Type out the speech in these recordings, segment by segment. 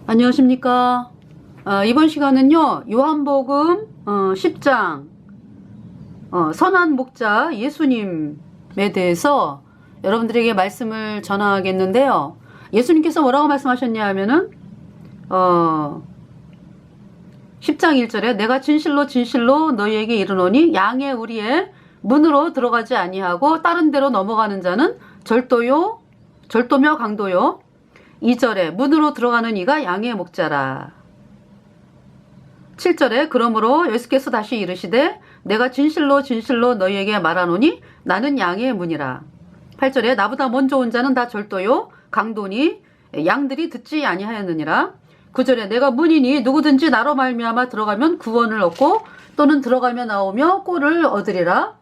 안녕하십니까. 이번 시간은요, 요한복음 10장 선한 목자 예수님에 대해서 여러분들에게 말씀을 전하겠는데요. 예수님께서 뭐라고 말씀하셨냐 하면은 10장 1절에 내가 진실로 진실로 너희에게 이르노니 양의 우리의 문으로 들어가지 아니하고 다른 데로 넘어가는 자는 절도며 강도요. 2절에 문으로 들어가는 이가 양의 목자라. 7절에 그러므로 예수께서 다시 이르시되 내가 진실로 진실로 너희에게 말하노니 나는 양의 문이라. 8절에 나보다 먼저 온 자는 다 절도요 강도니 양들이 듣지 아니하였느니라. 9절에 내가 문이니 누구든지 나로 말미암아 들어가면 구원을 얻고 또는 들어가며 나오며 꼴을 얻으리라.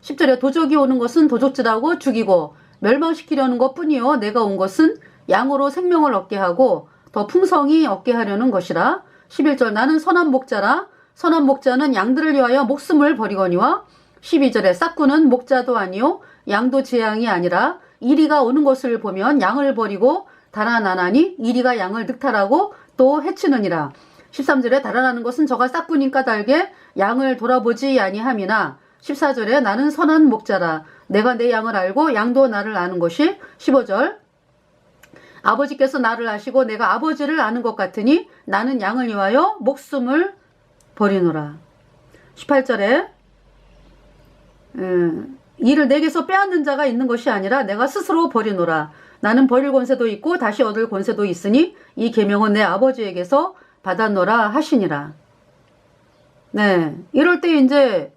10절에 도적이 오는 것은 도적질하고 죽이고 멸망시키려는 것뿐이요 내가 온 것은 양으로 생명을 얻게 하고 더 풍성히 얻게 하려는 것이라. 11절 나는 선한 목자라. 선한 목자는 양들을 위하여 목숨을 버리거니와. 12절에 싹구는 목자도 아니요 양도 제 양이 아니라 이리가 오는 것을 보면 양을 버리고 달아나나니 이리가 양을 늑탈하고 또 해치느니라. 13절에 달아나는 것은 저가 싹구님 까닭에 양을 돌아보지 아니함이나. 14절에 나는 선한 목자라. 내가 내 양을 알고 양도 나를 아는 것이. 15절 아버지께서 나를 아시고 내가 아버지를 아는 것 같으니 나는 양을 위하여 목숨을 버리노라. 18절에 이를 내게서 빼앗는 자가 있는 것이 아니라 내가 스스로 버리노라. 나는 버릴 권세도 있고 다시 얻을 권세도 있으니 이 계명은 내 아버지에게서 받았노라 하시니라. 네, 이럴 때 이제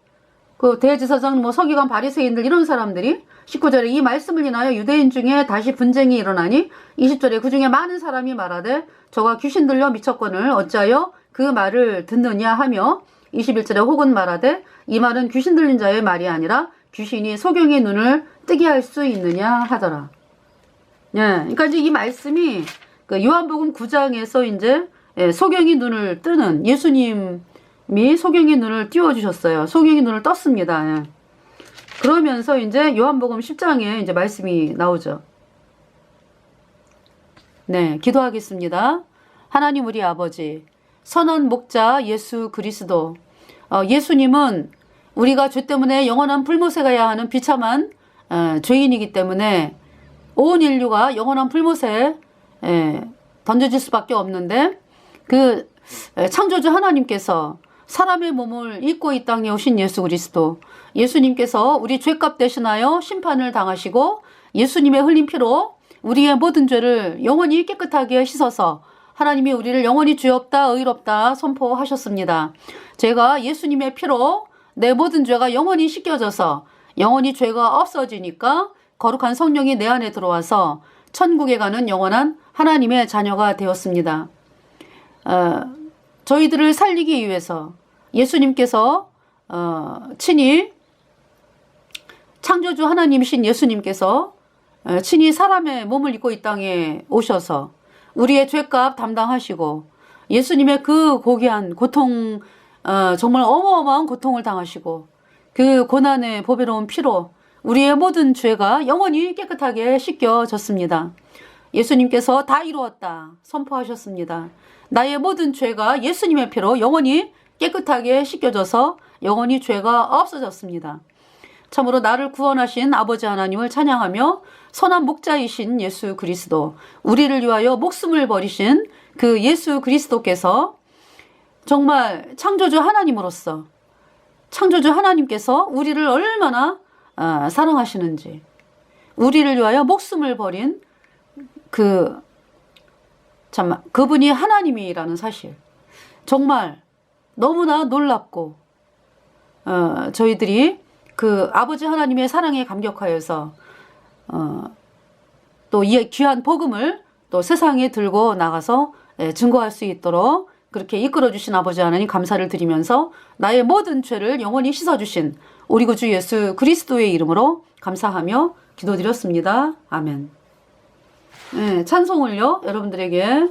그 대제사장 서기관 바리새인들 이런 사람들이 19절에 이 말씀을 인하여 유대인 중에 다시 분쟁이 일어나니. 20절에 그 중에 많은 사람이 말하되 저가 귀신 들려 미쳤거늘 어찌하여 그 말을 듣느냐 하며. 21절에 혹은 말하되 이 말은 귀신 들린 자의 말이 아니라 귀신이 소경의 눈을 뜨게 할 수 있느냐 하더라. 예, 그러니까 이제 이 말씀이 그 요한복음 9장에서 이제 소경이 눈을 뜨는 예수님이 소경의 눈을 띄워주셨어요. 소경의 눈을 떴습니다. 예. 그러면서 이제 요한복음 10장에 이제 말씀이 나오죠. 네, 기도하겠습니다. 하나님 우리 아버지, 선한 목자 예수 그리스도, 예수님은 우리가 죄 때문에 영원한 불못에 가야 하는 비참한 죄인이기 때문에 온 인류가 영원한 불못에 던져질 수밖에 없는데 그 창조주 하나님께서 사람의 몸을 입고 이 땅에 오신 예수 그리스도, 예수님께서 우리 죄값 대신하여 심판을 당하시고 예수님의 흘린 피로 우리의 모든 죄를 영원히 깨끗하게 씻어서 하나님이 우리를 영원히 죄 없다 의롭다 선포하셨습니다. 제가 예수님의 피로 내 모든 죄가 영원히 씻겨져서 영원히 죄가 없어지니까 거룩한 성령이 내 안에 들어와서 천국에 가는 영원한 하나님의 자녀가 되었습니다. 저희들을 살리기 위해서 예수님께서 친히 창조주 하나님이신 예수님께서 친히 사람의 몸을 입고 이 땅에 오셔서 우리의 죄값 담당하시고 예수님의 그 고귀한 고통, 정말 어마어마한 고통을 당하시고 그 고난의 보배로운 피로 우리의 모든 죄가 영원히 깨끗하게 씻겨졌습니다. 예수님께서 다 이루었다 선포하셨습니다. 나의 모든 죄가 예수님의 피로 영원히 깨끗하게 씻겨져서 영원히 죄가 없어졌습니다. 참으로 나를 구원하신 아버지 하나님을 찬양하며 선한 목자이신 예수 그리스도, 우리를 위하여 목숨을 버리신 그 예수 그리스도께서 정말 창조주 하나님으로서 창조주 하나님께서 우리를 얼마나 사랑하시는지, 우리를 위하여 목숨을 버린 그분이 하나님이라는 사실, 정말 너무나 놀랍고 저희들이 그 아버지 하나님의 사랑에 감격하여서 또 이 귀한 복음을 또 세상에 들고 나가서 증거할 수 있도록 그렇게 이끌어 주신 아버지 하나님 감사를 드리면서 나의 모든 죄를 영원히 씻어주신 우리 구주 예수 그리스도의 이름으로 감사하며 기도드렸습니다. 아멘. 찬송을요 여러분들에게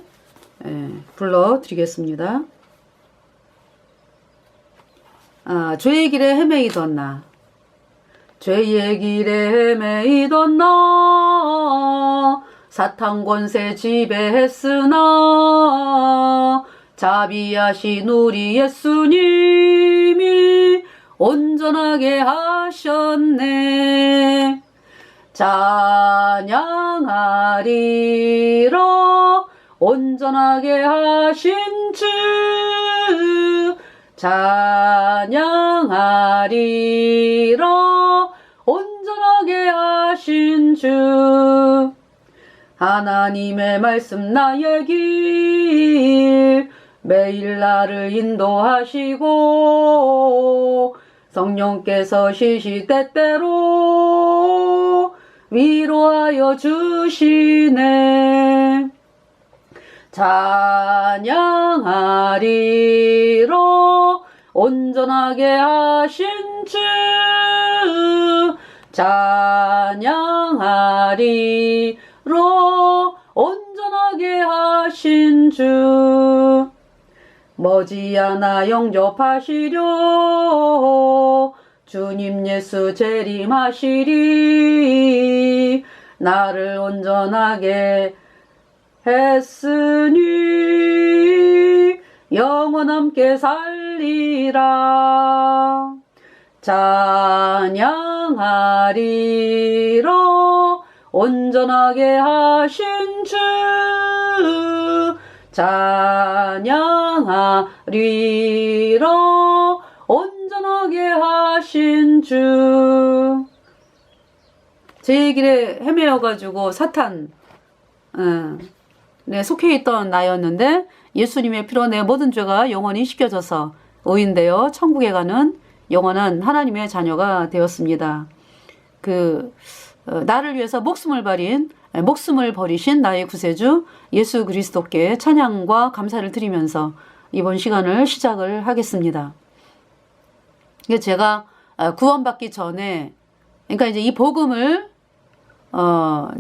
불러드리겠습니다. 죄의 길에 헤매이던 나, 죄의 길에 헤매이던 나 사탄 권세 지배했으나 자비하신 우리 예수님이 온전하게 하셨네. 찬양하리라 온전하게 하신 주, 찬양하리라 온전하게 하신 주. 하나님의 말씀 나의 길 매일 나를 인도하시고 성령께서 시시때때로 위로하여 주시네. 찬양하리라 온전하게 하신 주, 찬양하리라 온전하게 하신 주. 머지않아 영접하시려 주님 예수 재림하시리. 나를 온전하게 했으니 영원 함께 살리라. 찬양하리라 온전하게 하신 주, 찬양하리라 온전하게 하신 주. 제 길에 헤매어가지고 사탄 네, 속해 있던 나였는데 예수님의 피로 내 모든 죄가 영원히 씻겨져서 의인되어 천국에 가는 영원한 하나님의 자녀가 되었습니다. 나를 위해서 목숨을 버리신 나의 구세주 예수 그리스도께 찬양과 감사를 드리면서 이번 시간을 시작을 하겠습니다. 제가 구원받기 전에, 그러니까 이제 이 복음을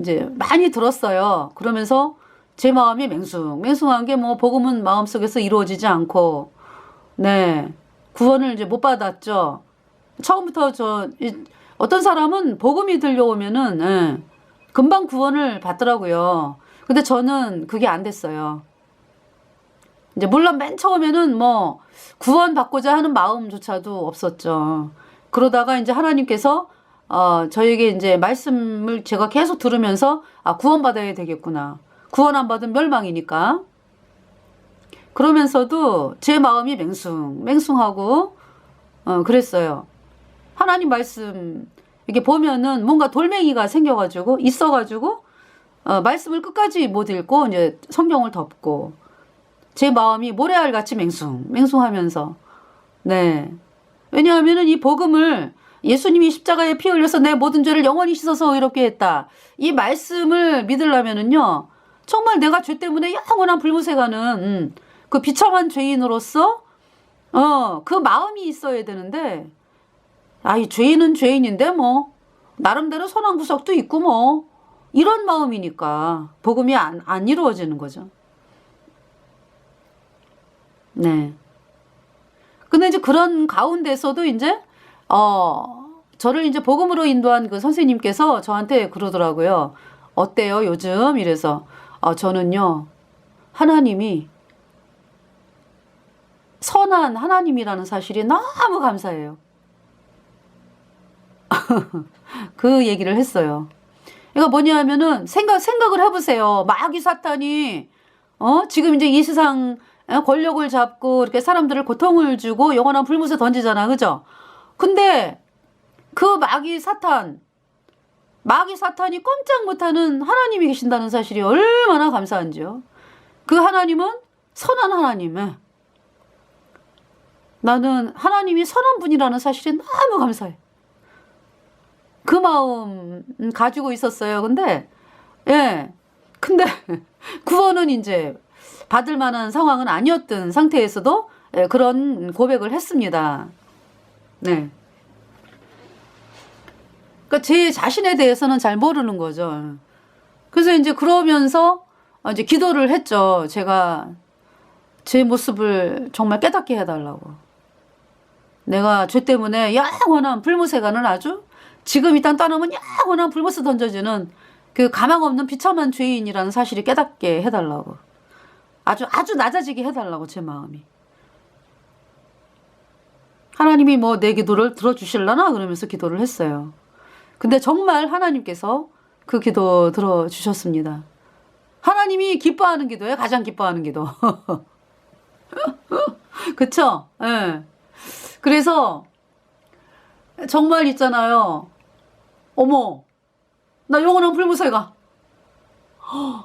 이제 많이 들었어요. 그러면서 제 마음이 맹숭한 게 뭐 복음은 마음속에서 이루어지지 않고, 네, 구원을 이제 못 받았죠. 처음부터 어떤 사람은 복음이 들려오면은 금방 구원을 받더라고요. 근데 저는 그게 안 됐어요. 이제 물론 맨 처음에는 뭐 구원 받고자 하는 마음조차도 없었죠. 그러다가 이제 하나님께서 저에게 이제 말씀을 제가 계속 들으면서 구원받아야 되겠구나. 구원 안 받으면 멸망이니까. 그러면서도 제 마음이 맹숭하고 그랬어요. 하나님 말씀 이렇게 보면은 뭔가 돌멩이가 있어가지고 말씀을 끝까지 못 읽고 이제 성경을 덮고 제 마음이 모래알같이 맹숭하면서, 네, 왜냐하면은 이 복음을 예수님이 십자가에 피 흘려서 내 모든 죄를 영원히 씻어서 의롭게 했다, 이 말씀을 믿으려면은요 정말 내가 죄 때문에 영원한 불못에 가는 그 비참한 죄인으로서 그 마음이 있어야 되는데, 이 죄인은 죄인인데 뭐 나름대로 선한 구석도 있고 뭐 이런 마음이니까 복음이 안 이루어지는 거죠. 네. 근데 이제 그런 가운데서도 이제 저를 이제 복음으로 인도한 그 선생님께서 저한테 그러더라고요. 어때요 요즘? 이래서 저는요 하나님이 선한 하나님이라는 사실이 너무 감사해요. 그 얘기를 했어요. 그러니까 뭐냐 하면은 생각을 해보세요. 마귀 사탄이 지금 이제 이 세상 권력을 잡고 이렇게 사람들을 고통을 주고 영원한 불못에 던지잖아, 그죠? 근데 그 마귀 사탄이 꼼짝 못하는 하나님이 계신다는 사실이 얼마나 감사한지요. 그 하나님은 선한 하나님. 나는 하나님이 선한 분이라는 사실이 너무 감사해. 그 마음 가지고 있었어요. 근데 구원은 이제 받을 만한 상황은 아니었던 상태에서도 그런 고백을 했습니다. 네. 그러니까 제 자신에 대해서는 잘 모르는 거죠. 그래서 이제 그러면서 이제 기도를 했죠. 제가 제 모습을 정말 깨닫게 해달라고. 내가 죄 때문에 영원한 불못에 가는 아주 지금 일단 떠나면 영원한 불못에 던져지는 그 가망 없는 비참한 죄인이라는 사실을 깨닫게 해달라고. 아주 낮아지게 해달라고, 제 마음이. 하나님이 뭐 내 기도를 들어주실라나? 그러면서 기도를 했어요. 근데 정말 하나님께서 그 기도 들어주셨습니다. 하나님이 기뻐하는 기도예요. 가장 기뻐하는 기도. 그쵸? 예. 그래서 정말 있잖아요. 어머, 나 영원한 불무새가.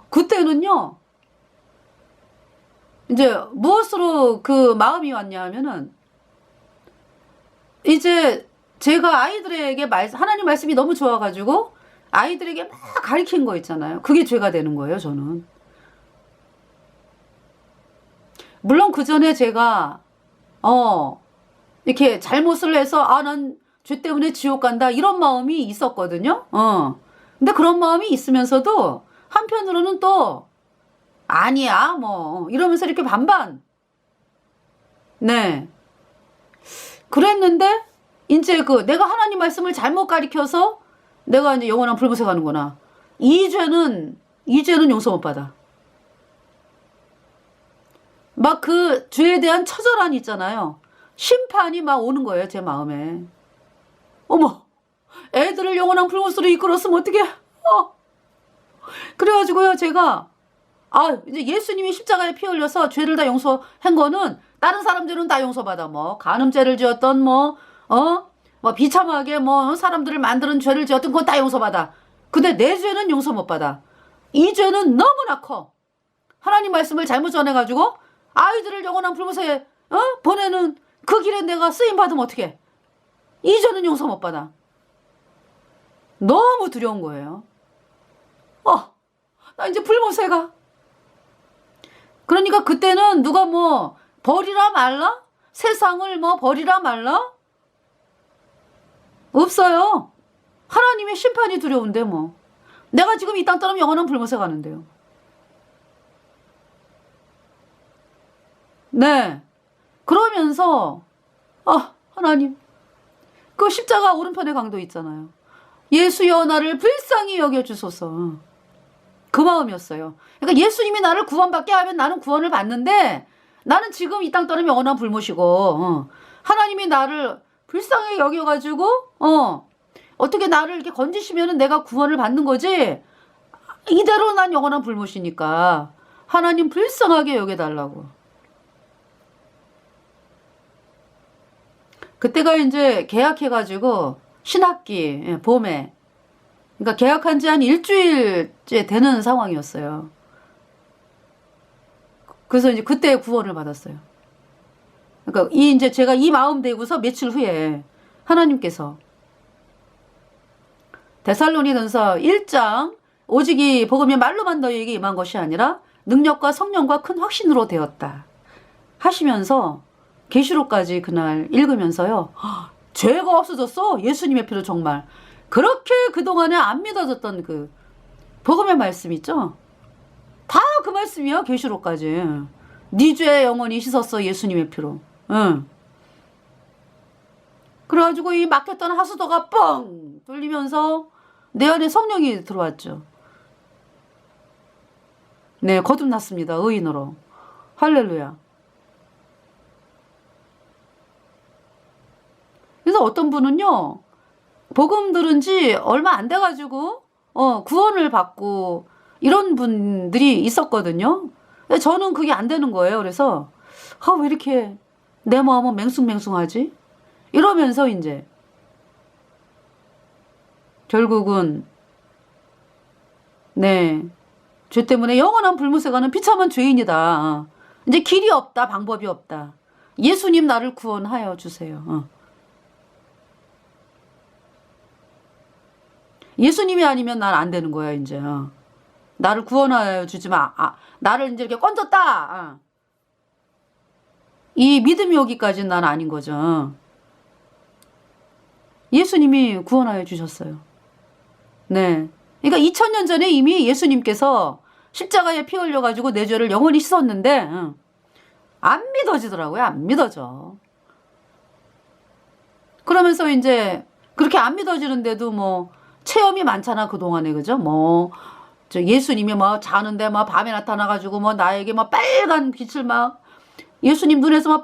그때는요, 이제 무엇으로 그 마음이 왔냐 하면은, 이제 제가 아이들에게 하나님 말씀이 너무 좋아가지고 아이들에게 막 가르친 거 있잖아요. 그게 죄가 되는 거예요, 저는. 물론 그 전에 제가 이렇게 잘못을 해서 난 죄 때문에 지옥 간다 이런 마음이 있었거든요. 근데 그런 마음이 있으면서도 한편으로는 또 아니야 뭐 이러면서 이렇게 반반. 네. 그랬는데 이제 내가 하나님 말씀을 잘못 가리켜서 내가 이제 영원한 불못에 가는구나. 이 죄는 용서 못 받아. 막 그 죄에 대한 처절함이 있잖아요. 심판이 막 오는 거예요, 제 마음에. 어머, 애들을 영원한 불못으로 이끌었으면 어떡해. 그래가지고요, 제가 이제 예수님이 십자가에 피 흘려서 죄를 다 용서한 거는 다른 사람들은 다 용서받아. 뭐 간음죄를 지었던 뭐 비참하게 뭐 사람들을 만드는 죄를 지었던 그건 다 용서받아. 근데 내 죄는 용서 못 받아. 이 죄는 너무나 커. 하나님 말씀을 잘못 전해가지고 아이들을 영원한 불못에 보내는 그 길에 내가 쓰임 받으면 어떡해. 이 죄는 용서 못 받아. 너무 두려운 거예요. 나 이제 불못에 가. 그러니까 그때는 누가 뭐 버리라 말라? 세상을 뭐 버리라 말라? 없어요. 하나님의 심판이 두려운데 뭐. 내가 지금 이 땅 떠나면 영원한 불못에 가는데요. 네. 그러면서 하나님 그 십자가 오른편에 강도 있잖아요. 예수여 나를 불쌍히 여겨주소서. 그 마음이었어요. 그러니까 예수님이 나를 구원받게 하면 나는 구원을 받는데 나는 지금 이 땅 떠나면 영원한 불못이고 하나님이 나를 불쌍히 여겨가지고 어떻게 나를 이렇게 건지시면 내가 구원을 받는 거지. 이대로 난 영원한 불못이니까 하나님 불쌍하게 여겨달라고. 그때가 이제 계약해가지고 신학기 봄에 그러니까 계약한 지 한 일주일째 되는 상황이었어요. 그래서 이제 그때 구원을 받았어요. 그러니까 이제 제가 이 마음 되고서 며칠 후에 하나님께서 데살로니전서 1장 오직 이 복음이 말로만 너희에게 임한 것이 아니라 능력과 성령과 큰 확신으로 되었다 하시면서 계시록까지 그날 읽으면서요. 죄가 없어졌어. 예수님의 피로 정말. 그렇게 그동안에 안 믿어졌던 그 복음의 말씀 있죠. 다 그 말씀이야. 계시록까지. 네 죄 영원히 씻었어. 예수님의 피로. 응. 그래가지고 이 막혔던 하수도가 뻥 뚫리면서 내 안에 성령이 들어왔죠. 네, 거듭났습니다. 의인으로. 할렐루야. 그래서 어떤 분은요, 복음 들은 지 얼마 안 돼가지고, 구원을 받고, 이런 분들이 있었거든요. 근데 저는 그게 안 되는 거예요. 그래서, 왜 이렇게 내 마음은 맹숭맹숭하지? 이러면서 이제, 결국은, 네, 죄 때문에 영원한 불못에 가는 비참한 죄인이다. 이제 길이 없다, 방법이 없다. 예수님 나를 구원하여 주세요. 예수님이 아니면 난 안 되는 거야, 이제. 나를 구원하여 주지 마. 나를 이제 이렇게 건졌다. 이 믿음이 오기까지는 난 아닌 거죠. 예수님이 구원하여 주셨어요. 네. 그러니까 2000년 전에 이미 예수님께서 십자가에 피 흘려가지고 내 죄를 영원히 씻었는데, 안 믿어지더라고요. 안 믿어져. 그러면서 이제 그렇게 안 믿어지는데도 뭐, 체험이 많잖아, 그동안에. 그죠? 뭐, 저 예수님이 뭐 자는데 뭐 밤에 나타나가지고 뭐 나에게 뭐 빨간 빛을 막, 예수님 눈에서 막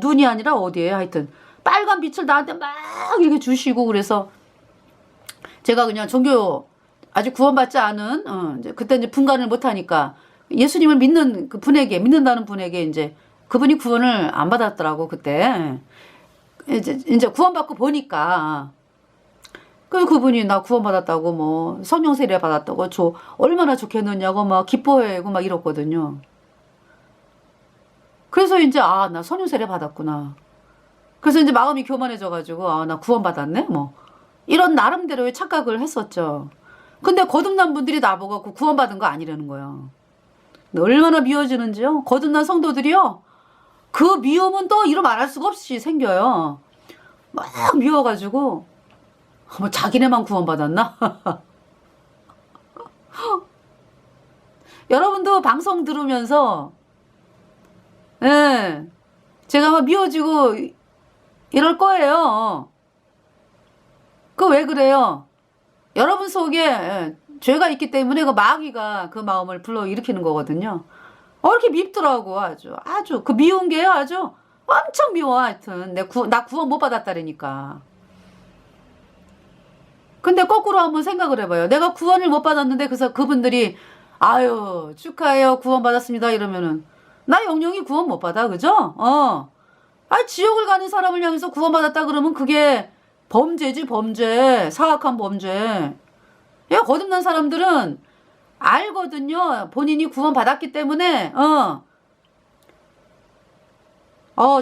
눈이 아니라 어디에요? 하여튼. 빨간 빛을 나한테 막 이렇게 주시고 그래서 제가 그냥 종교 아직 구원받지 않은, 이제 그때 이제 분간을 못하니까 예수님을 믿는 그 분에게, 믿는다는 분에게 이제 그분이 구원을 안 받았더라고, 그때. 이제 구원받고 보니까. 그분이 나 구원받았다고 뭐 성령 세례 받았다고 얼마나 좋겠느냐고 막 기뻐해고 막 이랬거든요. 그래서 이제 나 성령 세례 받았구나. 그래서 이제 마음이 교만해져가지고 나 구원받았네 뭐 이런 나름대로의 착각을 했었죠. 근데 거듭난 분들이 나보고 구원받은 거 아니라는 거예요. 얼마나 미워지는지요. 거듭난 성도들이요. 그 미움은 또 이루 말할 수가 없이 생겨요. 막 미워가지고 뭐 자기네만 구원받았나? 여러분도 방송 들으면서 예, 제가 막 미워지고 이럴 거예요. 그 왜 그래요? 여러분 속에 죄가 있기 때문에 그 마귀가 그 마음을 불러일으키는 거거든요. 이렇게 밉더라고. 아주 그 미운 게요. 아주 엄청 미워. 하여튼 나 구원 못 받았다니까. 근데 거꾸로 한번 생각을 해봐요. 내가 구원을 못 받았는데 그래서 그분들이 아유 축하해요 구원 받았습니다 이러면은 나 영영이 구원 못 받아. 그죠? 지옥을 가는 사람을 향해서 구원 받았다 그러면 그게 범죄지, 범죄. 사악한 범죄. 거듭난 사람들은 알거든요. 본인이 구원 받았기 때문에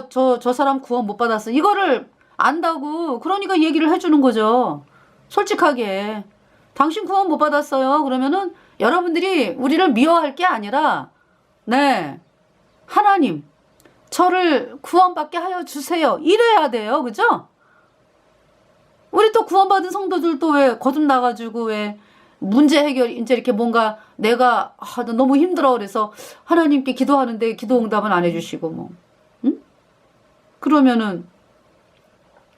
저 사람 구원 못 받았어. 이거를 안다고. 그러니까 얘기를 해주는 거죠. 솔직하게. 당신 구원 못 받았어요. 그러면은 여러분들이 우리를 미워할 게 아니라 네 하나님 저를 구원받게 하여 주세요. 이래야 돼요. 그죠? 우리 또 구원받은 성도들도 왜 거듭나가지고 왜 문제 해결 이제 이렇게 뭔가 내가 너무 힘들어 그래서 하나님께 기도하는데 기도 응답은 안 해주시고 뭐 응? 그러면은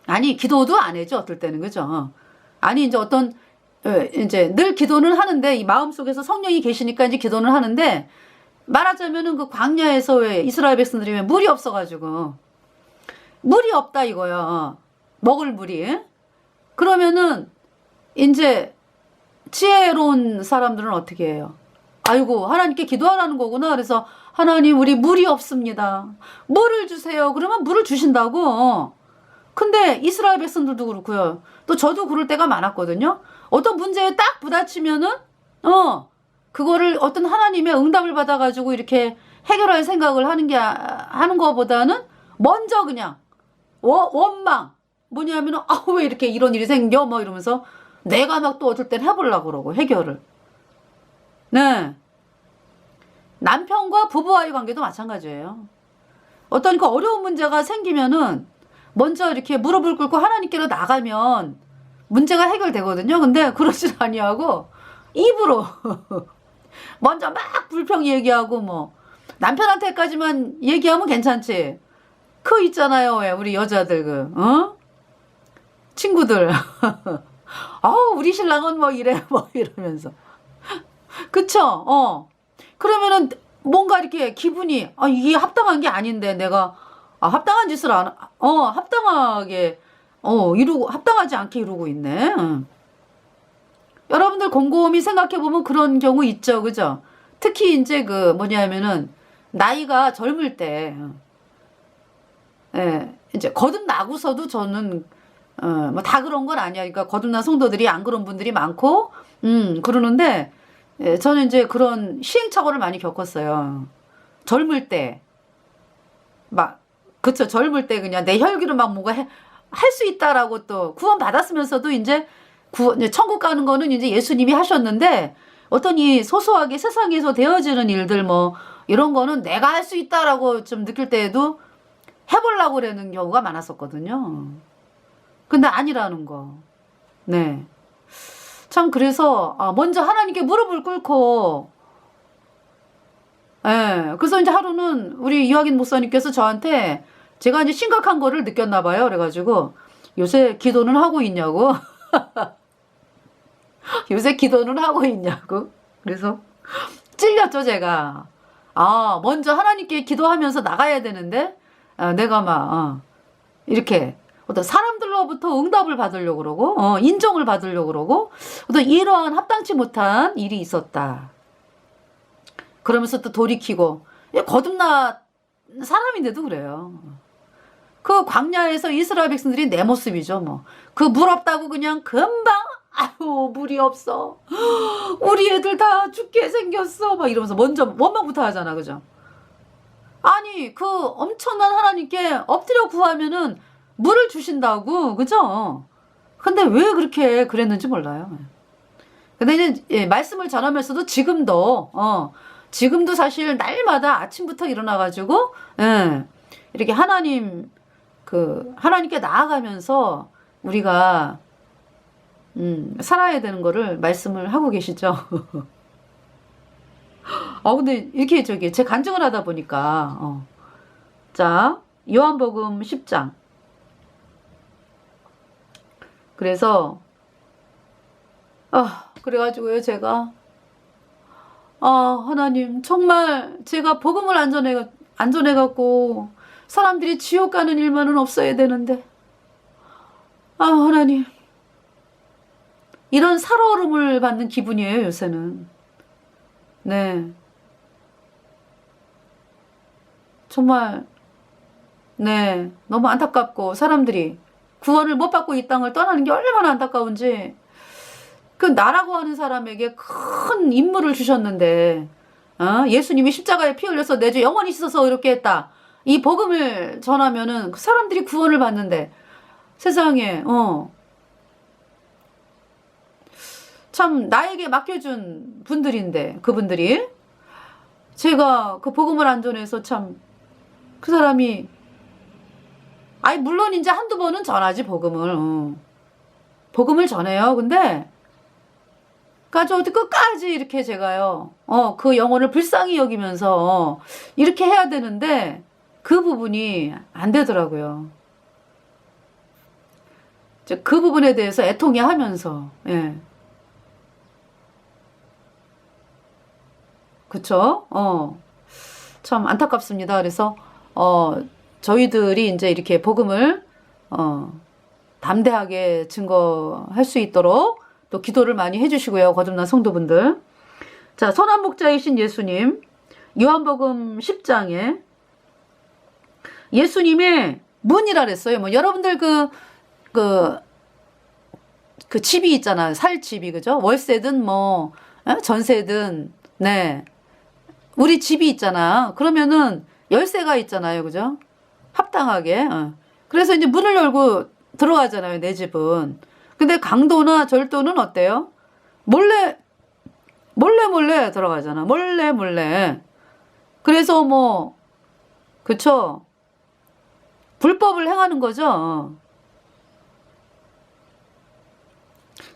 아니 기도도 안 해줘 어떨 때는. 그죠? 아니 이제 이제 늘 기도는 하는데 이 마음속에서 성령이 계시니까 이제 기도는 하는데 말하자면은 그 광야에서 왜 이스라엘 백성들이 왜 물이 없어가지고 물이 없다 이거야. 먹을 물이. 그러면은 이제 지혜로운 사람들은 어떻게 해요? 아이고 하나님께 기도하라는 거구나. 그래서 하나님 우리 물이 없습니다. 물을 주세요. 그러면 물을 주신다고. 근데 이스라엘 백성들도 그렇고요. 또 저도 그럴 때가 많았거든요. 어떤 문제에 딱 부딪히면은 그거를 어떤 하나님의 응답을 받아가지고 이렇게 해결할 생각을 하는 거보다는 먼저 그냥 원망 뭐냐면은 왜 이렇게 이런 일이 생겨 뭐 이러면서 내가 막 또 어떨 땐 해보려고 그러고 해결을. 네. 남편과 부부와의 관계도 마찬가지예요. 어떤 그 어려운 문제가 생기면은 먼저 이렇게 무릎을 꿇고 하나님께로 나가면 문제가 해결되거든요. 근데 그러진 아니하고 입으로 먼저 막 불평 얘기하고 뭐 남편한테까지만 얘기하면 괜찮지. 그 있잖아요. 왜 우리 여자들 친구들 우리 신랑은 뭐 이래 뭐 이러면서 그쵸? 그러면은 뭔가 이렇게 기분이 이게 합당한 게 아닌데 내가 합당한 짓을 합당하게 이루고 합당하지 않게 이루고 있네. 여러분들 곰곰이 생각해보면 그런 경우 있죠. 그죠? 특히 이제 그 뭐냐면은 나이가 젊을 때 이제 거듭나고서도 저는 뭐 다 그런 건 아니야. 그러니까 거듭난 성도들이 안 그런 분들이 많고 그러는데 저는 이제 그런 시행착오를 많이 겪었어요. 젊을 때 막 그쵸. 젊을 때 그냥 내 혈기로 막 뭔가 할 수 있다라고 또 구원 받았으면서도 이제 천국 가는 거는 이제 예수님이 하셨는데 어떤 이 소소하게 세상에서 되어지는 일들 뭐 이런 거는 내가 할 수 있다라고 좀 느낄 때에도 해보려고 그러는 경우가 많았었거든요. 근데 아니라는 거. 네. 참 그래서 먼저 하나님께 무릎을 꿇고 그래서 이제 하루는 우리 이화긴 목사님께서 저한테 제가 이제 심각한 거를 느꼈나 봐요. 그래가지고 요새 기도는 하고 있냐고. 요새 기도는 하고 있냐고. 그래서 찔렸죠, 제가. 아, 먼저 하나님께 기도하면서 나가야 되는데, 내가 막, 이렇게, 어떤 사람들로부터 응답을 받으려고 그러고, 인정을 받으려고 그러고, 어떤 이러한 합당치 못한 일이 있었다. 그러면서 또 돌이키고, 거듭난 사람인데도 그래요. 그 광야에서 이스라엘 백성들이 내 모습이죠, 뭐. 그 물 없다고 그냥 금방, 아유, 물이 없어. 우리 애들 다 죽게 생겼어. 막 이러면서 먼저 원망부터 하잖아, 그죠? 아니, 그 엄청난 하나님께 엎드려 구하면은 물을 주신다고, 그죠? 근데 왜 그렇게 그랬는지 몰라요. 근데 이제, 예, 말씀을 전하면서도 지금도 사실 날마다 아침부터 일어나가지고, 예, 이렇게 하나님께 나아가면서 우리가, 살아야 되는 거를 말씀을 하고 계시죠. 근데 이렇게 제 간증을 하다 보니까, 자, 요한복음 10장. 그래서, 그래가지고요, 제가, 하나님, 정말 제가 복음을 안전해갖고, 사람들이 지옥 가는 일만은 없어야 되는데, 하나님. 이런 살얼음을 받는 기분이에요, 요새는. 네. 정말, 네. 너무 안타깝고, 사람들이 구원을 못 받고 이 땅을 떠나는 게 얼마나 안타까운지, 그 나라고 하는 사람에게 큰 임무를 주셨는데, 예수님이 십자가에 피 흘려서 내 주 영원히 씻어서 이렇게 했다. 이 복음을 전하면은 그 사람들이 구원을 받는데, 세상에, 참 나에게 맡겨준 분들인데, 그분들이 제가 그 복음을 안 전해서 참 그 사람이, 물론 이제 한두 번은 전하지, 복음을 전해요. 근데 끝까지 이렇게 제가요, 그 영혼을 불쌍히 여기면서 이렇게 해야 되는데 그 부분이 안 되더라고요. 그 부분에 대해서 애통해 하면서, 예. 그쵸? 참 안타깝습니다. 그래서, 저희들이 이제 이렇게 복음을, 담대하게 증거할 수 있도록 또 기도를 많이 해주시고요. 거듭난 성도분들. 자, 선한 목자이신 예수님, 요한복음 10장에 예수님의 문이라 그랬어요. 뭐, 여러분들 그 집이 있잖아요. 살 집이, 그죠? 월세든 뭐, 전세든, 네. 우리 집이 있잖아. 그러면은 열쇠가 있잖아요. 그죠? 합당하게. 그래서 이제 문을 열고 들어가잖아요. 내 집은. 근데 강도나 절도는 어때요? 몰래 들어가잖아. 몰래. 그래서 뭐, 그쵸? 불법을 행하는 거죠.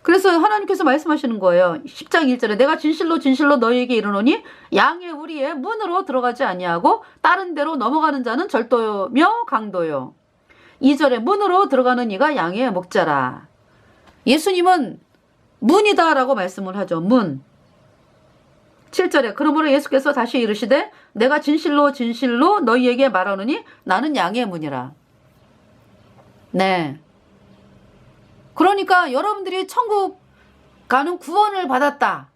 그래서 하나님께서 말씀하시는 거예요. 10장 1절에 내가 진실로 너희에게 이르노니 양의 우리의 문으로 들어가지 아니하고 다른 데로 넘어가는 자는 절도며 강도요. 2절에 문으로 들어가는 이가 양의 목자라. 예수님은 문이다라고 말씀을 하죠. 문. 7절에 그러므로 예수께서 다시 이르시되 내가 진실로 너희에게 말하노니 나는 양의 문이라. 네. 그러니까 여러분들이 천국 가는 구원을 받았다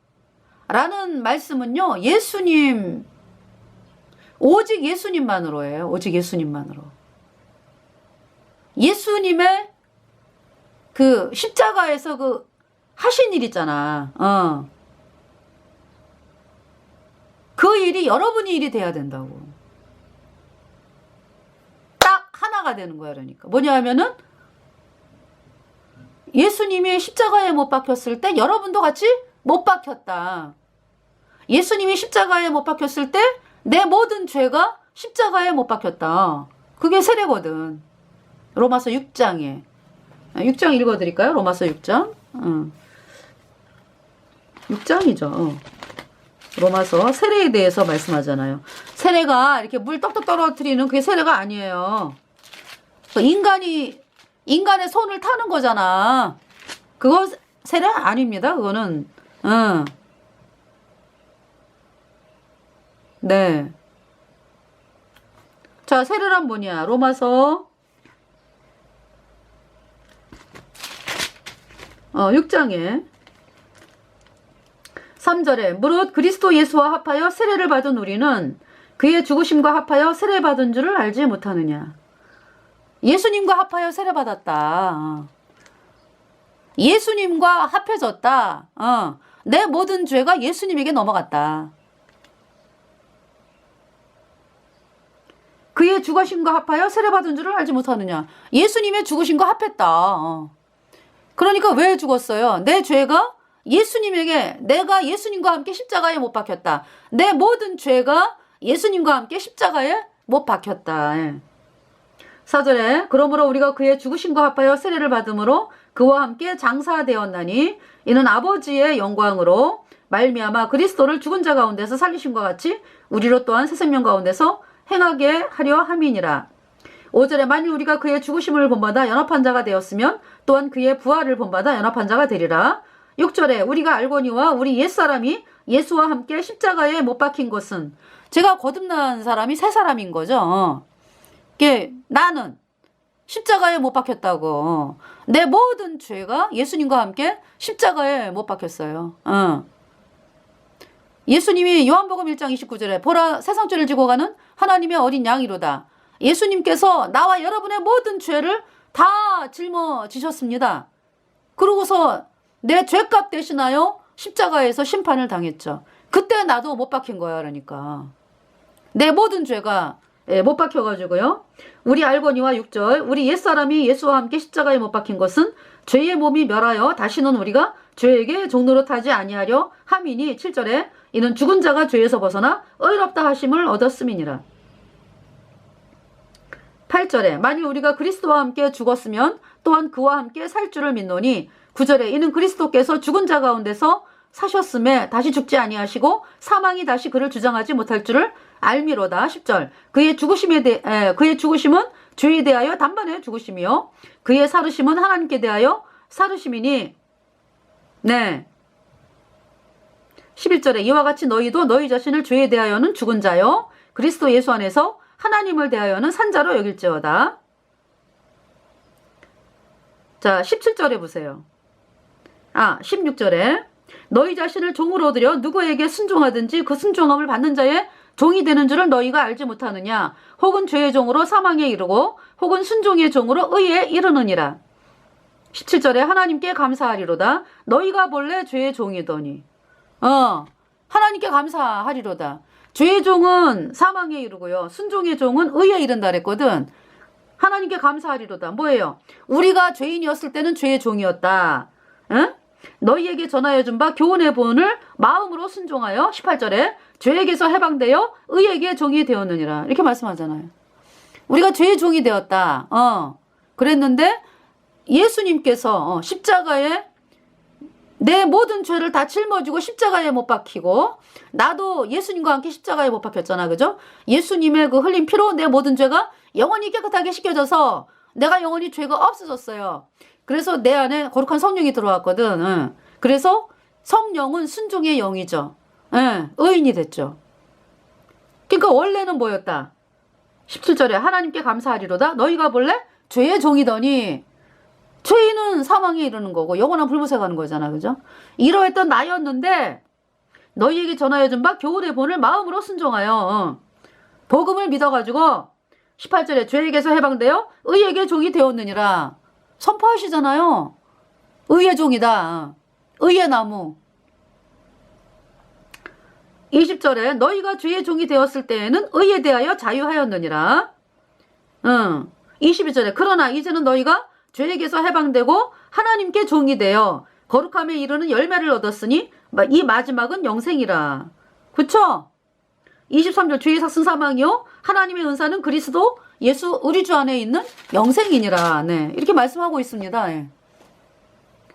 라는 말씀은요, 오직 예수님만으로예요. 오직 예수님만으로. 예수님의 그 십자가에서 그 하신 일 있잖아. 그 일이 여러분의 일이 돼야 된다고. 딱 하나가 되는 거야. 그러니까 뭐냐 하면은 예수님이 십자가에 못 박혔을 때 여러분도 같이 못 박혔다. 예수님이 십자가에 못 박혔을 때 내 모든 죄가 십자가에 못 박혔다. 그게 세례거든. 로마서 6장에. 6장 읽어드릴까요? 로마서 6장. 6장이죠. 로마서 세례에 대해서 말씀하잖아요. 세례가 이렇게 물 떡떡 떨어뜨리는 그게 세례가 아니에요. 인간의 손을 타는 거잖아. 그거 세례 아닙니다. 그거는. 네. 자, 세례란 뭐냐? 로마서 6장에 3절에 무릇 그리스도 예수와 합하여 세례를 받은 우리는 그의 죽으심과 합하여 세례 받은 줄을 알지 못하느냐. 예수님과 합하여 세례 받았다. 예수님과 합해졌다. 내 모든 죄가 예수님에게 넘어갔다. 그의 죽으심과 합하여 세례 받은 줄을 알지 못하느냐. 예수님의 죽으심과 합했다. 그러니까 왜 죽었어요? 내 죄가 예수님에게, 내가 예수님과 함께 십자가에 못 박혔다. 내 모든 죄가 예수님과 함께 십자가에 못 박혔다. 4절에 그러므로 우리가 그의 죽으심과 합하여 세례를 받음으로 그와 함께 장사되었나니 이는 아버지의 영광으로 말미암아 그리스도를 죽은 자 가운데서 살리심과 같이 우리로 또한 새 생명 가운데서 행하게 하려 함이니라. 5절에 만일 우리가 그의 죽으심을 본받아 연합한 자가 되었으면 또한 그의 부활을 본받아 연합한 자가 되리라. 6절에 우리가 알거니와 우리 옛사람이 예수와 함께 십자가에 못 박힌 것은, 제가 거듭난 사람이 새 사람인 거죠. 나는 십자가에 못 박혔다고. 내 모든 죄가 예수님과 함께 십자가에 못 박혔어요. 예수님이 요한복음 1장 29절에 보라 세상 죄를 지고 가는 하나님의 어린 양이로다. 예수님께서 나와 여러분의 모든 죄를 다 짊어지셨습니다. 그러고서 내 죄값 대신하여 십자가에서 심판을 당했죠. 그때 나도 못 박힌 거야. 그러니까 내 모든 죄가 못 박혀가지고요. 우리 알거니와 6절 우리 옛사람이 예수와 함께 십자가에 못 박힌 것은 죄의 몸이 멸하여 다시는 우리가 죄에게 종노릇 하지 아니하려 함이니. 7절에 이는 죽은 자가 죄에서 벗어나 의롭다 하심을 얻었음이니라. 8절에 만일 우리가 그리스도와 함께 죽었으면 또한 그와 함께 살 줄을 믿노니. 9절에 이는 그리스도께서 죽은 자 가운데서 사셨음에 다시 죽지 아니하시고 사망이 다시 그를 주장하지 못할 줄을 알미로다. 10절 그의 죽으심은 죄에 대하여 단번에 죽으심이요 그의 살으심은 하나님께 대하여 살으심이니. 네. 11절에 이와 같이 너희도 너희 자신을 죄에 대하여는 죽은 자요 그리스도 예수 안에서 하나님을 대하여는 산 자로 여길지어다. 자, 17절에 보세요. 16절에 너희 자신을 종으로 들여 누구에게 순종하든지 그 순종함을 받는 자의 종이 되는 줄을 너희가 알지 못하느냐. 혹은 죄의 종으로 사망에 이르고 혹은 순종의 종으로 의에 이르느니라. 17절에 하나님께 감사하리로다. 너희가 본래 죄의 종이더니. 하나님께 감사하리로다. 죄의 종은 사망에 이르고요. 순종의 종은 의에 이른다 그랬거든. 하나님께 감사하리로다. 뭐예요? 우리가 죄인이었을 때는 죄의 종이었다. 너희에게 전하여 준 바 교훈의 본을 마음으로 순종하여 18절에 죄에게서 해방되어 의에게 종이 되었느니라. 이렇게 말씀하잖아요. 우리가 죄의 종이 되었다. 그랬는데 예수님께서 십자가에 내 모든 죄를 다 짊어지고 십자가에 못 박히고 나도 예수님과 함께 십자가에 못 박혔잖아. 그죠? 예수님의 그 흘린 피로 내 모든 죄가 영원히 깨끗하게 씻겨져서 내가 영원히 죄가 없어졌어요. 그래서 내 안에 거룩한 성령이 들어왔거든. 그래서 성령은 순종의 영이죠. 의인이 됐죠. 그러니까 원래는 뭐였다? 17절에 하나님께 감사하리로다. 너희가 본래 죄의 종이더니, 죄인은 사망에 이르는 거고 영원한 불못에 가는 거잖아. 그죠? 이러했던 나였는데 너희에게 전하여 준 바 교훈의 본을 마음으로 순종하여 복음을 믿어가지고 18절에 죄에게서 해방되어 의에게 종이 되었느니라. 선포하시잖아요. 의의 종이다. 의의 나무. 20절에 너희가 죄의 종이 되었을 때에는 의에 대하여 자유하였느니라. 22절에 그러나 이제는 너희가 죄에게서 해방되고 하나님께 종이 되어 거룩함에 이르는 열매를 얻었으니 이 마지막은 영생이라. 그쵸? 23절 죄의 삭은 사망이요 하나님의 은사는 그리스도 예수 우리 주 안에 있는 영생이니라. 네, 이렇게 말씀하고 있습니다. 네.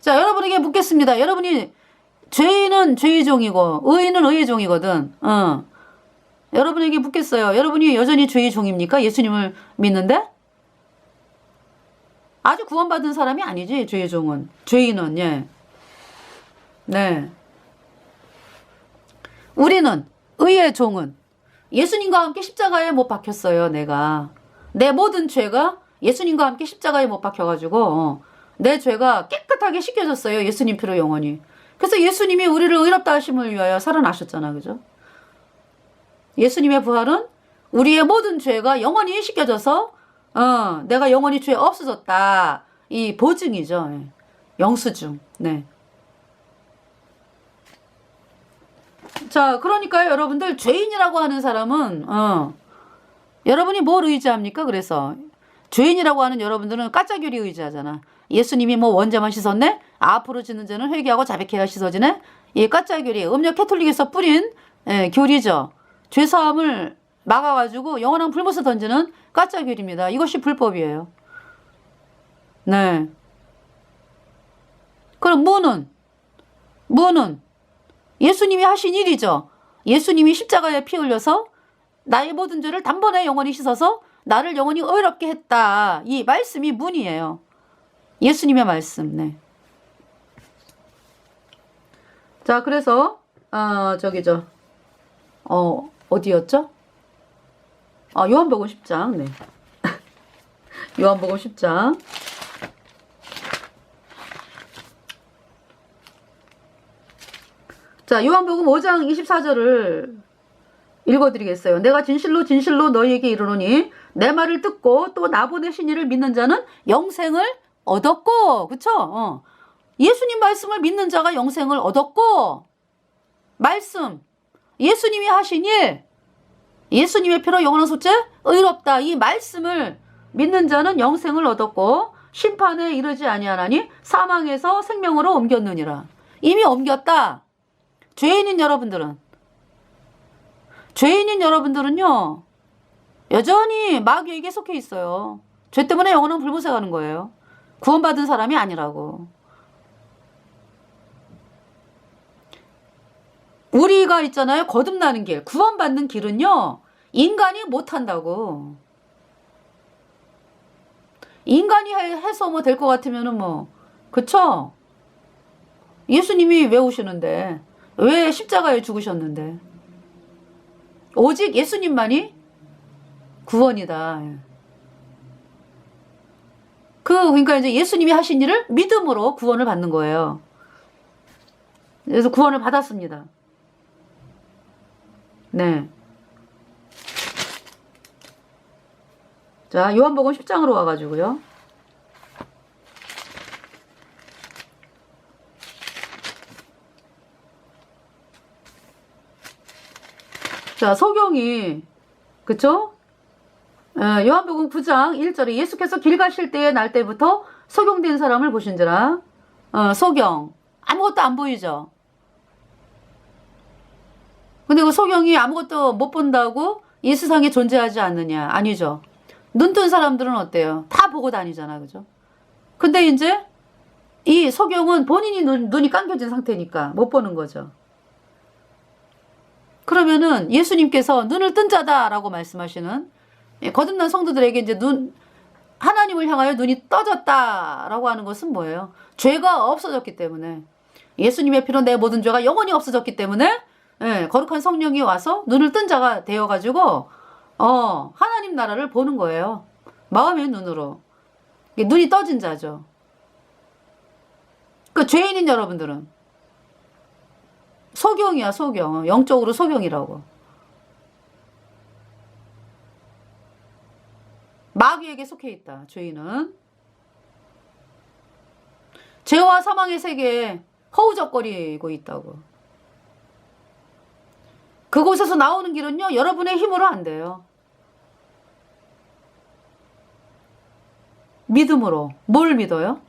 자, 여러분에게 묻겠습니다. 여러분이 죄인은 죄의 종이고 의인은 의의 종이거든. 여러분에게 묻겠어요. 여러분이 여전히 죄의 종입니까? 예수님을 믿는데? 아직 구원받은 사람이 아니지. 죄의 종은. 죄인은. 예. 네. 우리는, 의의 종은 예수님과 함께 십자가에 못 박혔어요, 내가. 내 모든 죄가 예수님과 함께 십자가에 못 박혀가지고, 내 죄가 깨끗하게 씻겨졌어요, 예수님 피로 영원히. 그래서 예수님이 우리를 의롭다 하심을 위하여 살아나셨잖아, 그죠? 예수님의 부활은 우리의 모든 죄가 영원히 씻겨져서, 내가 영원히 죄 없어졌다. 이 보증이죠. 예. 영수증. 네. 자, 그러니까요, 여러분들, 죄인이라고 하는 사람은, 여러분이 뭘 의지합니까? 그래서, 죄인이라고 하는 여러분들은 까짜교리 의지하잖아. 예수님이 뭐 원죄만 씻었네? 앞으로 짓는 죄는 회개하고 자백해야 씻어지네? 이 까짜교리, 음력 캐톨릭에서 뿌린, 교리죠. 죄사함을 막아가지고 영원한 불못에 던지는 까짜교리입니다. 이것이 불법이에요. 네. 그럼 무는 예수님이 하신 일이죠. 예수님이 십자가에 피 흘려서 나의 모든 죄를 단번에 영원히 씻어서 나를 영원히 의롭게 했다. 이 말씀이 문이에요. 예수님의 말씀. 네. 자, 그래서 저기죠. 어디였죠? 요한복음 10장. 네. 요한복음 10장. 자, 요한복음 5장 24절을 읽어드리겠어요. 내가 진실로 진실로 너희에게 이르노니 내 말을 듣고 또 나 보내신 이를 믿는 자는 영생을 얻었고, 그쵸? 예수님 말씀을 믿는 자가 영생을 얻었고, 말씀, 예수님이 하신 일, 예수님의 피로 영원한 속죄 의롭다. 이 말씀을 믿는 자는 영생을 얻었고 심판에 이르지 아니하나니 사망에서 생명으로 옮겼느니라. 이미 옮겼다. 죄인인 여러분들은요, 여전히 마귀에게 속해 있어요. 죄 때문에 영원한 불못에 가는 거예요. 구원받은 사람이 아니라고. 우리가 있잖아요, 거듭나는 길, 구원받는 길은요, 인간이 못한다고. 인간이 해서 뭐 될 것 같으면은 뭐, 그쵸? 예수님이 왜 오시는데? 왜 십자가에 죽으셨는데? 오직 예수님만이 구원이다. 그러니까 이제 예수님이 하신 일을 믿음으로 구원을 받는 거예요. 그래서 구원을 받았습니다. 네. 자, 요한복음 10장으로 와가지고요. 자, 소경이, 그쵸? 요한복음 9장 1절에 예수께서 길 가실 때의 날 때부터 소경된 사람을 보신지라. 소경. 아무것도 안 보이죠? 근데 그 소경이 아무것도 못 본다고 이 세상에 존재하지 않느냐? 아니죠. 눈 뜬 사람들은 어때요? 다 보고 다니잖아, 그죠? 근데 이제 이 소경은 본인이 눈이 감겨진 상태니까 못 보는 거죠. 그러면은 예수님께서 눈을 뜬 자다라고 말씀하시는, 거듭난 성도들에게 이제 하나님을 향하여 눈이 떠졌다라고 하는 것은 뭐예요? 죄가 없어졌기 때문에, 예수님의 피로 내 모든 죄가 영원히 없어졌기 때문에, 거룩한 성령이 와서 눈을 뜬 자가 되어가지고 하나님 나라를 보는 거예요. 마음의 눈으로. 눈이 떠진 자죠. 그 죄인인 여러분들은 소경이야, 소경. 영적으로 소경이라고. 마귀에게 속해 있다, 죄인은. 죄와 사망의 세계에 허우적거리고 있다고. 그곳에서 나오는 길은요, 여러분의 힘으로 안 돼요. 믿음으로. 뭘 믿어요?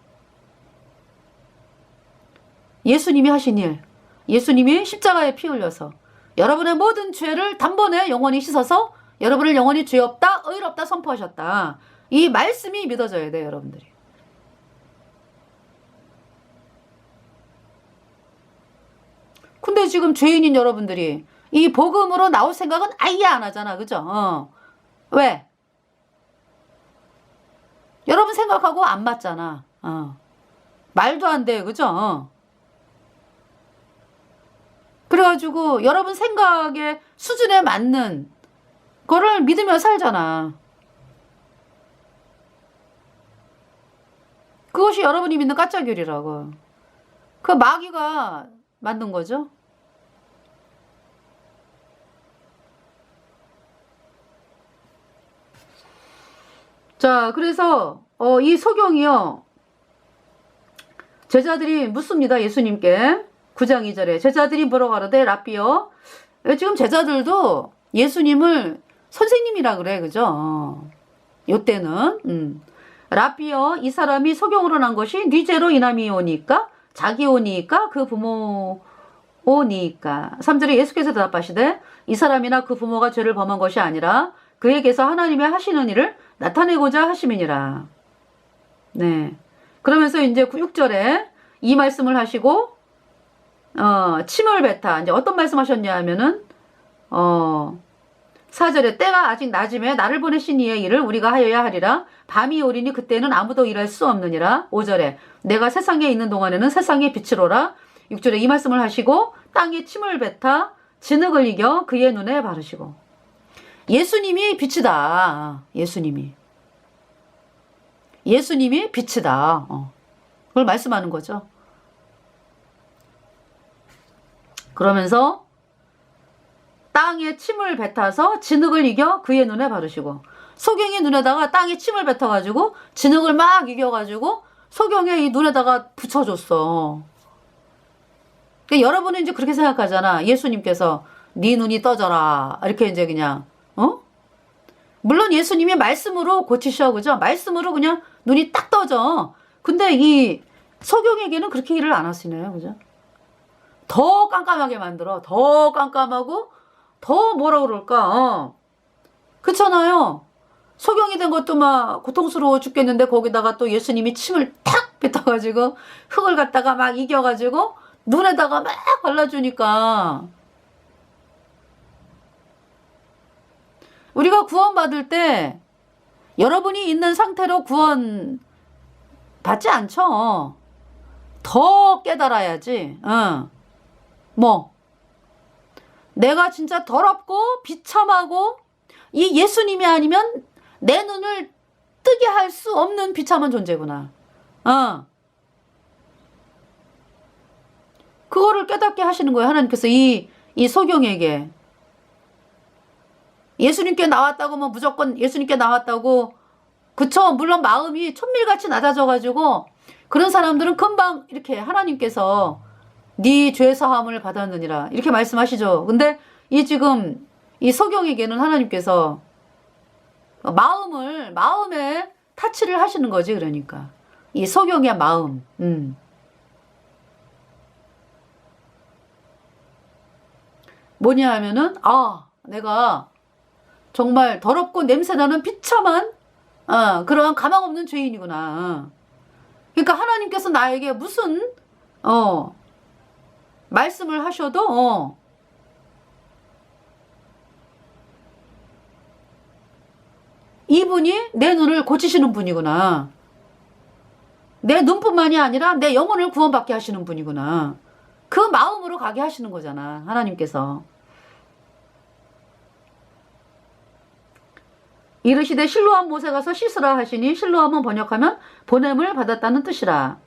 예수님이 하신 일. 예수님이 십자가에 피 흘려서 여러분의 모든 죄를 단번에 영원히 씻어서 여러분을 영원히 죄 없다, 의롭다 선포하셨다. 이 말씀이 믿어져야 돼요, 여러분들이. 근데 지금 죄인인 여러분들이 이 복음으로 나올 생각은 아예 안 하잖아, 그죠? 왜? 여러분 생각하고 안 맞잖아. 말도 안 돼, 그죠? 그래가지고 여러분 생각의 수준에 맞는 거를 믿으며 살잖아. 그것이 여러분이 믿는 가짜교리라고. 그 마귀가 만든 거죠. 자, 그래서 이 소경이요. 제자들이 묻습니다. 예수님께. 9장 2절에 제자들이 뭐라고 하르되 랍비여. 지금 제자들도 예수님을 선생님이라 그래. 그죠? 요때는 랍비여 이 사람이 소경으로 난 것이 네 죄로 인함이오니까 자기 오니까 그 부모 오니까. 3절에 예수께서 대답하시되 이 사람이나 그 부모가 죄를 범한 것이 아니라 그에게서 하나님의 하시는 일을 나타내고자 하심이니라. 네. 그러면서 이제 6절에 이 말씀을 하시고 침을 뱉아. 이제 어떤 말씀 하셨냐 하면은 4절에 때가 아직 낮음에 나를 보내신 이의 일을 우리가 하여야 하리라. 밤이 오리니 그때는 아무도 일할 수 없느니라. 5절에 내가 세상에 있는 동안에는 세상의 빛이로라. 6절에 이 말씀을 하시고 땅에 침을 뱉아 진흙을 이겨 그의 눈에 바르시고. 예수님이 빛이다. 예수님이 빛이다. 그걸 말씀하는 거죠. 그러면서 땅에 침을 뱉어서 진흙을 이겨 그의 눈에 바르시고. 소경의 눈에다가 땅에 침을 뱉어가지고 진흙을 막 이겨가지고 소경의 이 눈에다가 붙여줬어. 그러니까 여러분은 이제 그렇게 생각하잖아. 예수님께서 네 눈이 떠져라 이렇게 이제 그냥 물론 예수님이 말씀으로 고치셔. 그죠? 말씀으로 그냥 눈이 딱 떠져. 근데 이 소경에게는 그렇게 일을 안 하시네요. 그죠? 더 깜깜하게 만들어. 더 깜깜하고 더 뭐라 그럴까? 그렇잖아요. 소경이 된 것도 막 고통스러워 죽겠는데 거기다가 또 예수님이 침을 탁 뱉어가지고 흙을 갖다가 막 이겨가지고 눈에다가 막 발라주니까. 우리가 구원받을 때 여러분이 있는 상태로 구원 받지 않죠. 더 깨달아야지. 내가 진짜 더럽고 비참하고 이 예수님이 아니면 내 눈을 뜨게 할 수 없는 비참한 존재구나. 그거를 깨닫게 하시는 거예요. 하나님께서 이 소경에게. 예수님께 나왔다고 뭐 무조건 예수님께 나왔다고 그쵸. 물론 마음이 천밀같이 낮아져가지고 그런 사람들은 금방 이렇게 하나님께서 네 죄 사함을 받았느니라 이렇게 말씀하시죠. 근데 이 지금 이 소경에게는 하나님께서 마음에 타치를 하시는 거지. 그러니까 이 소경의 마음. 뭐냐 하면은 내가 정말 더럽고 냄새나는 비참한 그러한 가망 없는 죄인이구나. 그러니까 하나님께서 나에게 무슨 말씀을 하셔도 이분이 내 눈을 고치시는 분이구나. 내 눈뿐만이 아니라 내 영혼을 구원받게 하시는 분이구나. 그 마음으로 가게 하시는 거잖아. 하나님께서. 이르시되 실로암 못에 가서 씻으라 하시니 실로암은 번역하면 보냄을 받았다는 뜻이라.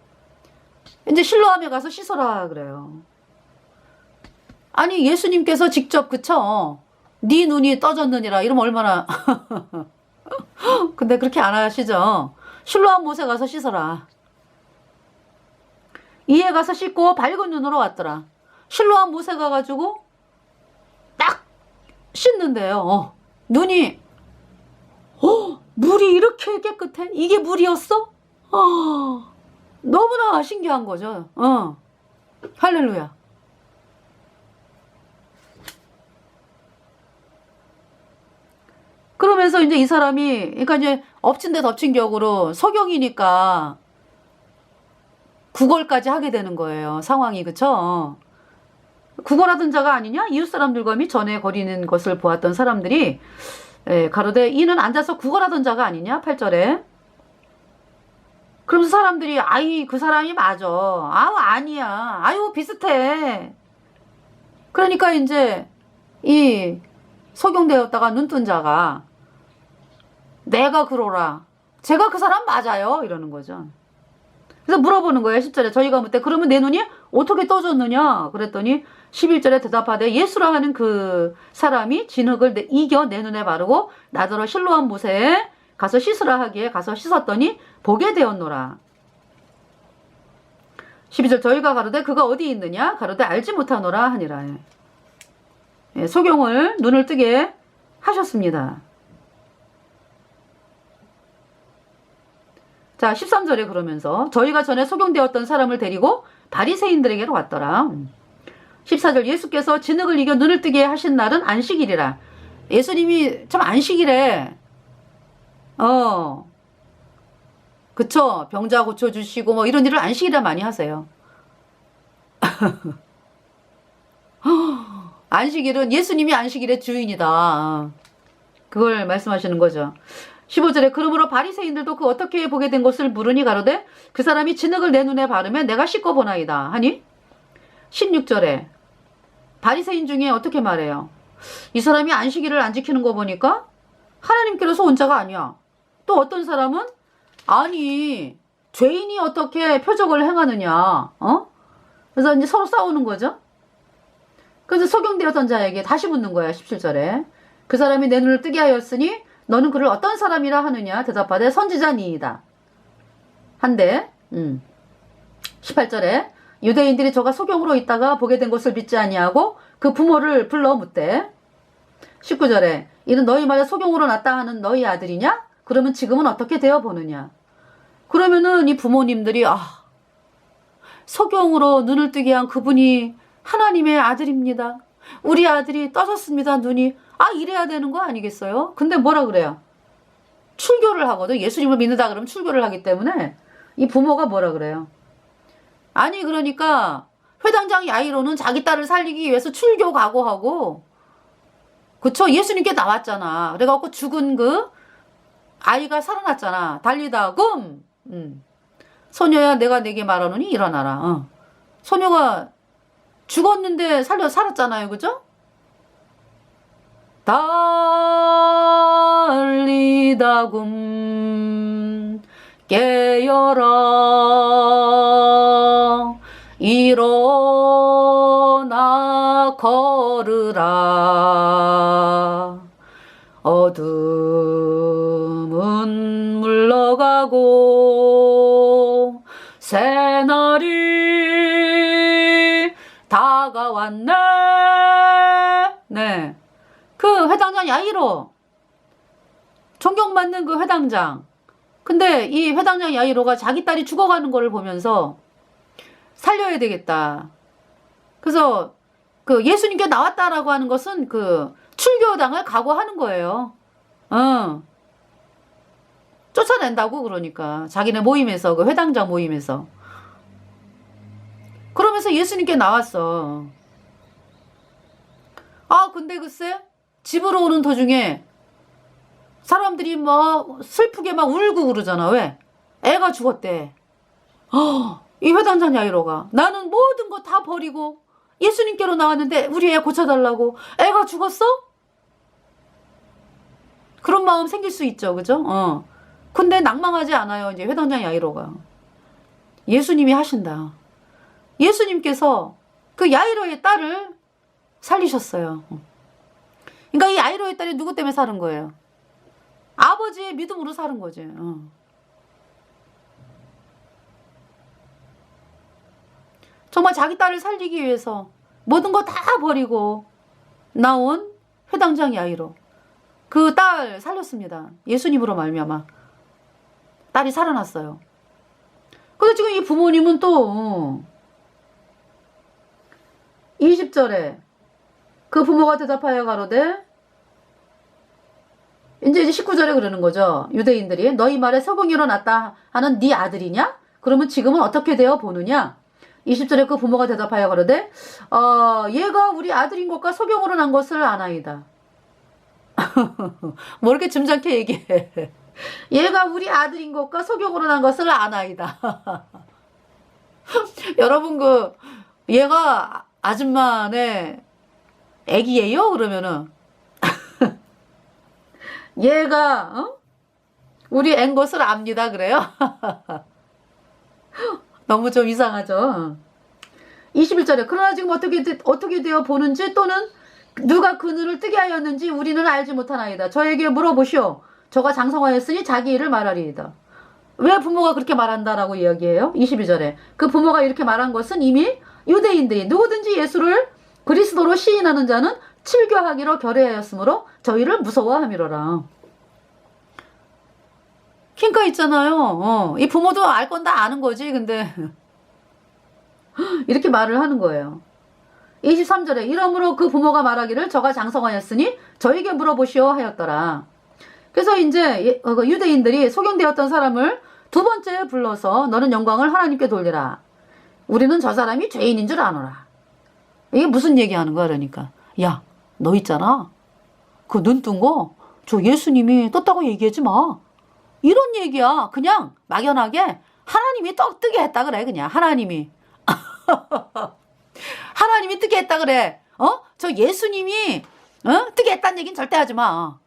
이제 실로암에 가서 씻어라 그래요. 아니 예수님께서 직접 그쵸? 네 눈이 떠졌느니라 이러면 얼마나 근데 그렇게 안 하시죠. 실로암 못에 가서 씻어라. 이에 가서 씻고 밝은 눈으로 왔더라. 실로암 못에 가가지고 딱 씻는데요. 눈이 물이 이렇게 깨끗해? 이게 물이었어? 너무나 신기한 거죠. 할렐루야. 그러면서 이제 이 사람이, 그러니까 이제 엎친 데 덮친 격으로 소경이니까 구걸까지 하게 되는 거예요. 상황이, 그쵸? 구걸하던 자가 아니냐? 이웃 사람들과 및 전에 거리는 것을 보았던 사람들이 가로되 이는 앉아서 구걸하던 자가 아니냐? 8절에. 그러면서 사람들이 아이 그 사람이 맞아. 아니야. 아유 비슷해. 그러니까 이제 이 소경되었다가 눈뜬 자가 내가 그러라. 제가 그 사람 맞아요. 이러는 거죠. 그래서 물어보는 거예요. 10절에 저희가 묻되 그러면 내 눈이 어떻게 떠졌느냐 그랬더니 11절에 대답하되 예수라 하는 그 사람이 진흙을 이겨 내 눈에 바르고 나더러 실로암 못에 가서 씻으라 하기에 가서 씻었더니 보게 되었노라. 12절 저희가 가로되 그가 어디 있느냐 가로되 알지 못하노라 하니라. 예, 소경을 눈을 뜨게 하셨습니다. 자 13절에 그러면서 저희가 전에 소경되었던 사람을 데리고 바리새인들에게로 왔더라. 14절 예수께서 진흙을 이겨 눈을 뜨게 하신 날은 안식일이라. 예수님이 참 안식일에 그쵸 병자 고쳐주시고 뭐 이런 일을 안식일에 많이 하세요. 안식일은 예수님이 안식일의 주인이다. 그걸 말씀하시는 거죠. 15절에 그러므로 바리새인들도 그 어떻게 보게 된 것을 물으니 가로되 그 사람이 진흙을 내 눈에 바르면 내가 씻고 보나이다 하니 16절에 바리새인 중에 어떻게 말해요? 이 사람이 안식일을 안 지키는 거 보니까 하나님께로서 온 자가 아니야. 또 어떤 사람은 아니 죄인이 어떻게 표적을 행하느냐. 그래서 이제 서로 싸우는 거죠. 그래서 소경되었던 자에게 다시 묻는 거야. 17절에 그 사람이 내 눈을 뜨게 하였으니 너는 그를 어떤 사람이라 하느냐 대답하되 선지자니이다 한데 18절에 유대인들이 저가 소경으로 있다가 보게 된 것을 믿지 아니하고 그 부모를 불러 묻되 19절에 이는 너희 말에 소경으로 났다 하는 너희 아들이냐? 그러면 지금은 어떻게 되어 보느냐? 그러면은 이 부모님들이 소경으로 눈을 뜨게 한 그분이 하나님의 아들입니다. 우리 아들이 떠졌습니다. 눈이. 이래야 되는 거 아니겠어요? 근데 뭐라 그래요? 출교를 하거든. 예수님을 믿는다 그러면 출교를 하기 때문에 이 부모가 뭐라 그래요? 아니 그러니까 회당장 야이로는 자기 딸을 살리기 위해서 출교 각오하고 그쵸? 예수님께 나왔잖아. 그래갖고 죽은 그 아이가 살아났잖아. 달리다 금 소녀야 내가 내게 말하노니 일어나라. 소녀가 죽었는데 살았잖아요. 그죠? 달리다 금 깨어라 일어나 걸으라 어둠은 물러가고 새날이 다가왔네. 네. 그 회당장 야이로 존경받는 그 회당장. 근데 이 회당장 야이로가 자기 딸이 죽어가는 거를 보면서 살려야 되겠다. 그래서 그 예수님께 나왔다라고 하는 것은 그 출교당을 각오하는 거예요. 쫓아낸다고 그러니까 자기네 모임에서 그 회당장 모임에서 그러면서 예수님께 나왔어. 근데 글쎄 집으로 오는 도중에 사람들이 막 슬프게 막 울고 그러잖아. 왜? 애가 죽었대. 이 회당장 야이로가 나는 모든 거 다 버리고 예수님께로 나왔는데 우리 애 고쳐달라고 애가 죽었어? 그런 마음 생길 수 있죠. 그죠? 근데 낭망하지 않아요. 이제 회당장 야이로가. 예수님이 하신다. 예수님께서 그 야이로의 딸을 살리셨어요. 그러니까 이 야이로의 딸이 누구 때문에 사는 거예요? 아버지의 믿음으로 사는 거지. 정말 자기 딸을 살리기 위해서 모든 거 다 버리고 나온 회당장 야이로. 그 딸 살렸습니다. 예수님으로 말미암아 딸이 살아났어요. 근데 지금 이 부모님은 또 20절에 그 부모가 대답하여 가로되 이제 19절에 그러는 거죠. 유대인들이 너희 말에 소경이로 났다 하는 네 아들이냐? 그러면 지금은 어떻게 되어 보느냐? 20절에 그 부모가 대답하여 가로되 얘가 우리 아들인 것과 소경으로 난 것을 아나이다. 뭐 이렇게 점잖게 얘기해. 얘가 우리 아들인 것과 소경으로 난 것을 아나이다. 여러분 얘가 아줌마네 애기예요? 그러면은 얘가 우리 앤 것을 압니다 그래요? 너무 좀 이상하죠. 21절에 그러나 지금 어떻게 되어 보는지 또는 누가 그 눈을 뜨게 하였는지 우리는 알지 못하나이다. 저에게 물어보시오. 저가 장성하였으니 자기 일을 말하리이다. 왜 부모가 그렇게 말한다라고 이야기해요? 22절에 그 부모가 이렇게 말한 것은 이미 유대인들이 누구든지 예수를 그리스도로 시인하는 자는 칠교하기로 결의하였으므로 저희를 무서워함이로라. 그러니까 있잖아요. 이 부모도 알 건 다 아는 거지. 근데 이렇게 말을 하는 거예요. 23절에 이러므로 그 부모가 말하기를 저가 장성하였으니 저에게 물어보시오 하였더라. 그래서 이제 유대인들이 소경되었던 사람을 두 번째 불러서 너는 영광을 하나님께 돌리라. 우리는 저 사람이 죄인인 줄 아노라. 이게 무슨 얘기하는 거야 그러니까. 야, 너 있잖아. 그 눈 뜬 거 저 예수님이 떴다고 얘기하지 마. 이런 얘기야. 그냥 막연하게 하나님이 뜨게 했다 그래. 그냥 하나님이. 하나님이 뜨게 했다 그래. 저 예수님이 뜨게 했다는 얘기는 절대 하지 마.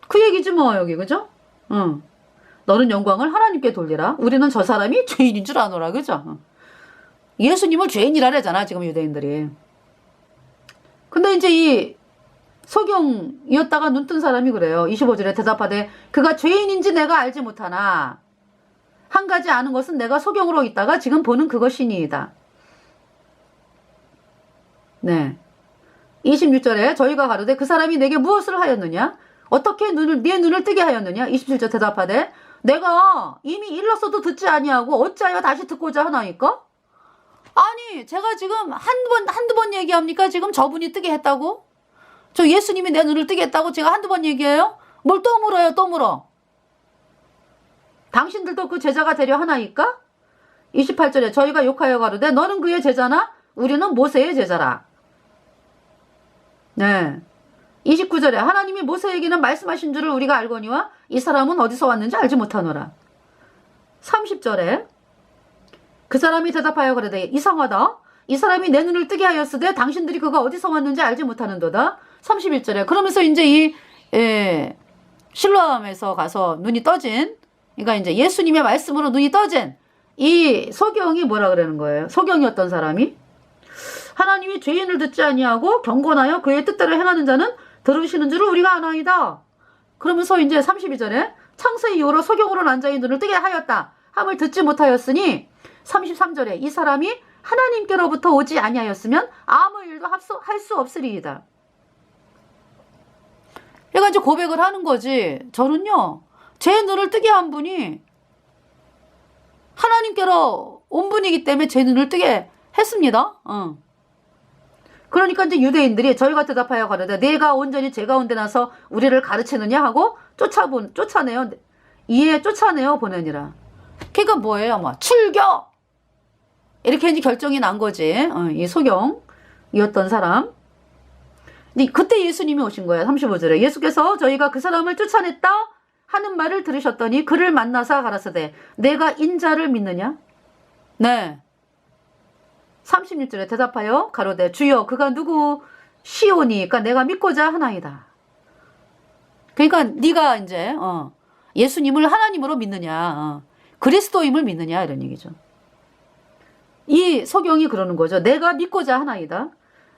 그 얘기지 뭐 여기 그죠? 너는 영광을 하나님께 돌리라. 우리는 저 사람이 죄인인 줄 아노라 그죠? 예수님을 죄인이라 그러잖아 지금 유대인들이. 근데 이제 이 소경이었다가 눈 뜬 사람이 그래요. 25절에 대답하되 그가 죄인인지 내가 알지 못하나 한 가지 아는 것은 내가 소경으로 있다가 지금 보는 그것이니이다. 네. 26절에 저희가 가로되 그 사람이 내게 무엇을 하였느냐? 어떻게 네 눈을 뜨게 하였느냐? 27절 대답하되 내가 이미 일렀어도 듣지 아니하고 어찌하여 다시 듣고자 하나이까? 아니 제가 지금 한두 번 얘기합니까? 지금 저분이 뜨게 했다고? 저 예수님이 내 눈을 뜨게 했다고 제가 한두 번 얘기해요? 뭘 또 물어요 또 물어. 당신들도 그 제자가 되려 하나이까? 28절에 저희가 욕하여 가로되 너는 그의 제자나 우리는 모세의 제자라. 네. 29절에 하나님이 모세에게는 말씀하신 줄을 우리가 알거니와 이 사람은 어디서 왔는지 알지 못하노라. 30절에 그 사람이 대답하여 그러되 이상하다. 이 사람이 내 눈을 뜨게 하였으되 당신들이 그가 어디서 왔는지 알지 못하는도다. 31절에 그러면서 이제 실로암에서 가서 눈이 떠진, 그러니까 이제 예수님의 말씀으로 눈이 떠진 이 소경이 뭐라 그러는 거예요? 소경이었던 사람이 하나님이 죄인을 듣지 아니하고 경건하여 그의 뜻대로 행하는 자는 들으시는 줄을 우리가 아나이다. 그러면서 이제 32절에 창세 이후로 소경으로 난 자의 눈을 뜨게 하였다 함을 듣지 못하였으니 33절에 이 사람이 하나님께로부터 오지 아니하였으면 아무 일도 할 수 없으리이다. 그러니까 이제 고백을 하는 거지. 저는요 제 눈을 뜨게 한 분이 하나님께로 온 분이기 때문에 제 눈을 뜨게 했습니다. 그러니까 이제 유대인들이 저희가 대답하여 가로되 내가 온전히 제 가운데 나서 우리를 가르치느냐 하고 쫓아내요. 이에 쫓아내어 보내니라. 그러니까 뭐예요? 뭐 출교 이렇게 이제 결정이 난 거지. 이 소경이었던 사람. 그때 예수님이 오신 거예요. 35절에 예수께서 저희가 그 사람을 쫓아냈다 하는 말을 들으셨더니 그를 만나사 가라사대 내가 인자를 믿느냐? 네. 36절에 대답하여 가로되 주여 그가 누구시오니? 그러니까 내가 믿고자 하나이다. 그러니까 네가 이제 예수님을 하나님으로 믿느냐, 그리스도임을 믿느냐 이런 얘기죠. 이 소경이 그러는 거죠. 내가 믿고자 하나이다.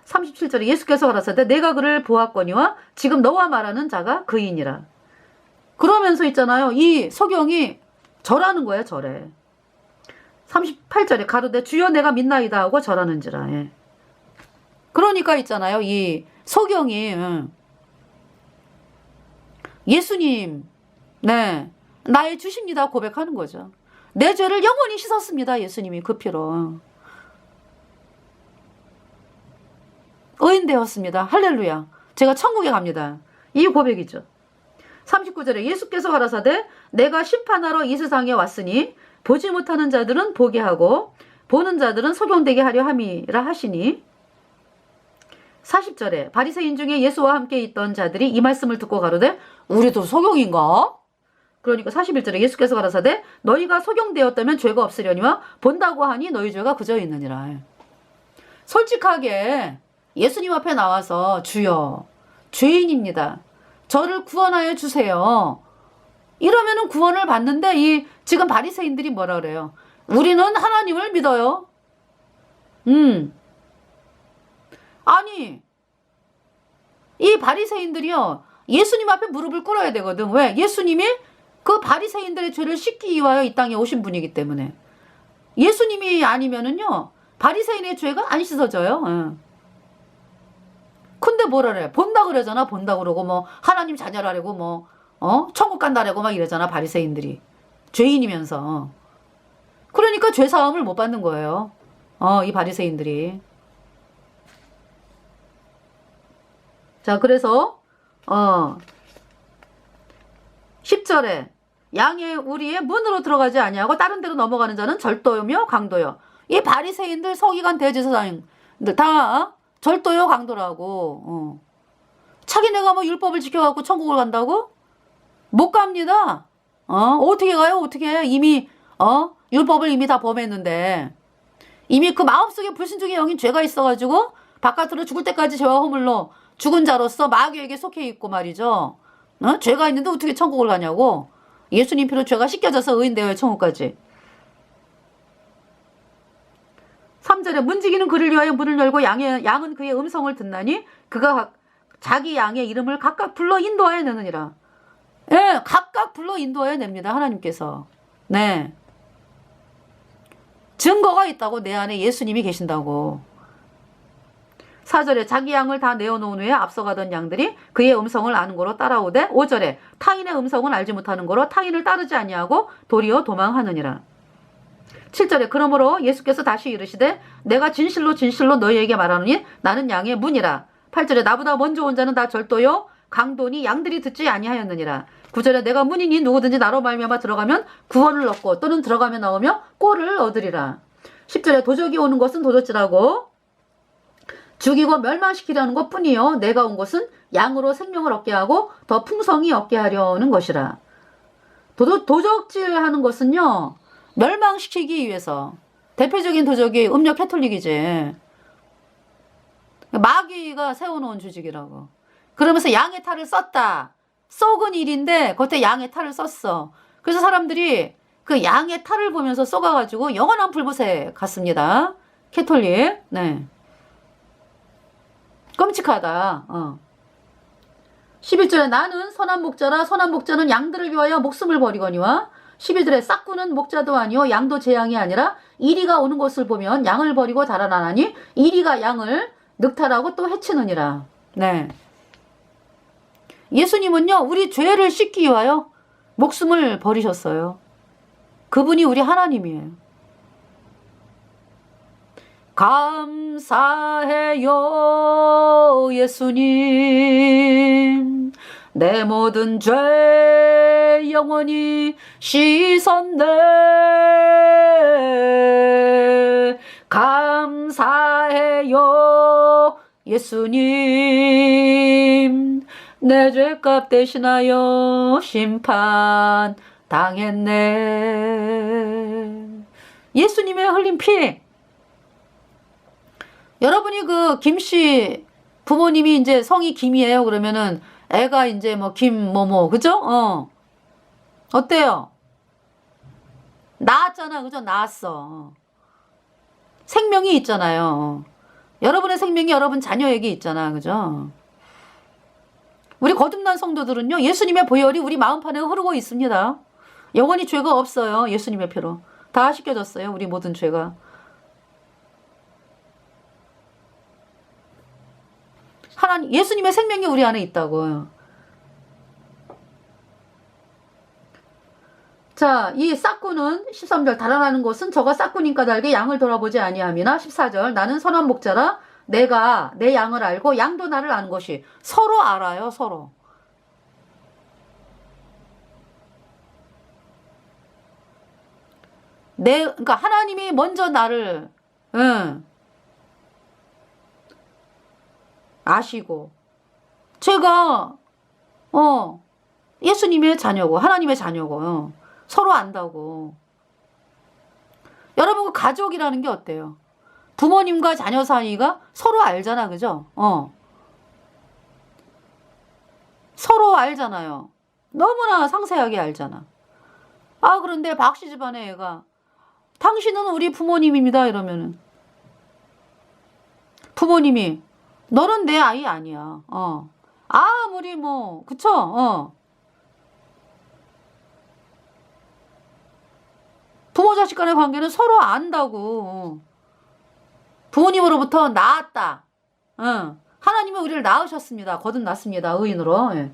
37절에 예수께서 가라사대 내가 그를 보았거니와 지금 너와 말하는 자가 그이니라. 그러면서 있잖아요. 이 소경이 절하는 거예요. 절해. 38절에 가로되 주여 내가 믿나이다 하고 절하는지라. 예. 그러니까 있잖아요. 이 소경이 예수님 네 나의 주십니다 고백하는 거죠. 내 죄를 영원히 씻었습니다. 예수님이 그 피로. 의인되었습니다. 할렐루야. 제가 천국에 갑니다. 이 고백이죠. 39절에 예수께서 가라사대 내가 심판하러 이 세상에 왔으니 보지 못하는 자들은 보게 하고 보는 자들은 소경되게 하려 함이라 하시니 40절에 바리새인 중에 예수와 함께 있던 자들이 이 말씀을 듣고 가로되 우리도 소경인가? 그러니까 41절에 예수께서 가라사대 너희가 소경되었다면 죄가 없으려니와 본다고 하니 너희 죄가 그저 있느니라. 솔직하게 예수님 앞에 나와서 주여, 죄인입니다. 저를 구원하여 주세요. 이러면은 구원을 받는데 이 지금 바리새인들이 뭐라 그래요? 우리는 하나님을 믿어요. 아니, 이 바리새인들이요, 예수님 앞에 무릎을 꿇어야 되거든. 왜? 예수님이 그 바리새인들의 죄를 씻기 위하여 이 땅에 오신 분이기 때문에. 예수님이 아니면은요, 바리새인의 죄가 안 씻어져요. 근데 뭐라 그래? 본다 그러잖아. 본다 그러고 뭐 하나님 자녀라고 뭐 천국 간다라고 막 이러잖아. 바리새인들이. 죄인이면서. 그러니까 죄 사함을 못 받는 거예요. 이 바리새인들이. 자, 그래서 10절에 양의 우리의 문으로 들어가지 아니하고 다른 데로 넘어가는 자는 절도요 강도요. 이 바리새인들 서기관 대제사장들 다 절도요 강도라고. 자기네가 뭐 율법을 지켜갖고 천국을 간다고? 못 갑니다. 어떻게 가요? 어떻게? 이미 율법을 이미 다 범했는데 이미 그 마음속에 불신중의 영인 죄가 있어가지고 바깥으로 죽을 때까지 죄와 허물로 죽은 자로서 마귀에게 속해 있고 말이죠. 죄가 있는데 어떻게 천국을 가냐고. 예수님 피로 죄가 씻겨져서 의인되어야 천국까지. 3절에 문지기는 그를 위하여 문을 열고 양은 그의 음성을 듣나니 그가 자기 양의 이름을 각각 불러 인도하여 내느니라. 예, 각각 불러 인도하여 냅니다. 하나님께서. 네. 증거가 있다고. 내 안에 예수님이 계신다고. 4절에 자기 양을 다 내어놓은 후에 앞서가던 양들이 그의 음성을 아는 거로 따라오되 5절에 타인의 음성은 알지 못하는 거로 타인을 따르지 아니하고 도리어 도망하느니라. 7절에 그러므로 예수께서 다시 이르시되 내가 진실로 진실로 너희에게 말하노니 나는 양의 문이라. 8절에 나보다 먼저 온 자는 다 절도요 강도니 양들이 듣지 아니하였느니라. 9절에 내가 문이니 누구든지 나로 말미암아 들어가면 구원을 얻고 또는 들어가며 나오며 꼴을 얻으리라. 10절에 도적이 오는 것은 도적질하고 죽이고 멸망시키려는 것뿐이요 내가 온 것은 양으로 생명을 얻게 하고 더 풍성히 얻게 하려는 것이라. 도적질하는 것은요 멸망시키기 위해서. 대표적인 도적이 음력 캐톨릭이지. 마귀가 세워놓은 조직이라고. 그러면서 양의 탈을 썼다. 썩은 일인데 그때 양의 탈을 썼어. 그래서 사람들이 그 양의 탈을 보면서 쏘가가지고 영원한 불못에 갔습니다. 캐톨릭. 네. 끔찍하다. 11절에 나는 선한 목자라. 선한 목자는 양들을 위하여 목숨을 버리거니와 11절에 싹구는 목자도 아니요 양도 제 양이 아니라 이리가 오는 것을 보면 양을 버리고 달아나나니 이리가 양을 늑탈하고 또 해치느니라. 네. 예수님은요 우리 죄를 씻기 위하여 목숨을 버리셨어요. 그분이 우리 하나님이에요. 감사해요 예수님 내 모든 죄 영원히 씻었네. 감사해요 예수님 내 죄값 대신하여 심판 당했네. 예수님의 흘린 피. 여러분이 그 김씨 부모님이 이제 성이 김이에요. 그러면은 애가 이제 뭐 김뭐뭐 그죠? 어때요? 낳았잖아. 그죠? 낳았어. 생명이 있잖아요. 여러분의 생명이 여러분 자녀에게 있잖아. 그죠? 우리 거듭난 성도들은요. 예수님의 보혈이 우리 마음판에 흐르고 있습니다. 영원히 죄가 없어요. 예수님의 피로. 다 씻겨졌어요. 우리 모든 죄가. 하나님, 예수님의 생명이 우리 안에 있다고요. 자, 이 싹구는 13절 달아나는 것은 저가 싹구님 까닭에 양을 돌아보지 아니함이나 14절 나는 선한 목자라 내가 내 양을 알고 양도 나를 아는 것이. 서로 알아요. 서로. 그러니까 하나님이 먼저 나를 아시고 제가 예수님의 자녀고 하나님의 자녀고 서로 안다고. 여러분 그 가족이라는 게 어때요? 부모님과 자녀 사이가 서로 알잖아, 그죠? 서로 알잖아요. 너무나 상세하게 알잖아. 아, 그런데 박씨 집안의 애가 당신은 우리 부모님입니다 이러면은 부모님이 너는 내 아이 아니야. 아무리 뭐 그쵸? 부모 자식 간의 관계는 서로 안다고. 부모님으로부터 낳았다. 하나님은 우리를 낳으셨습니다. 거듭났습니다. 의인으로. 예.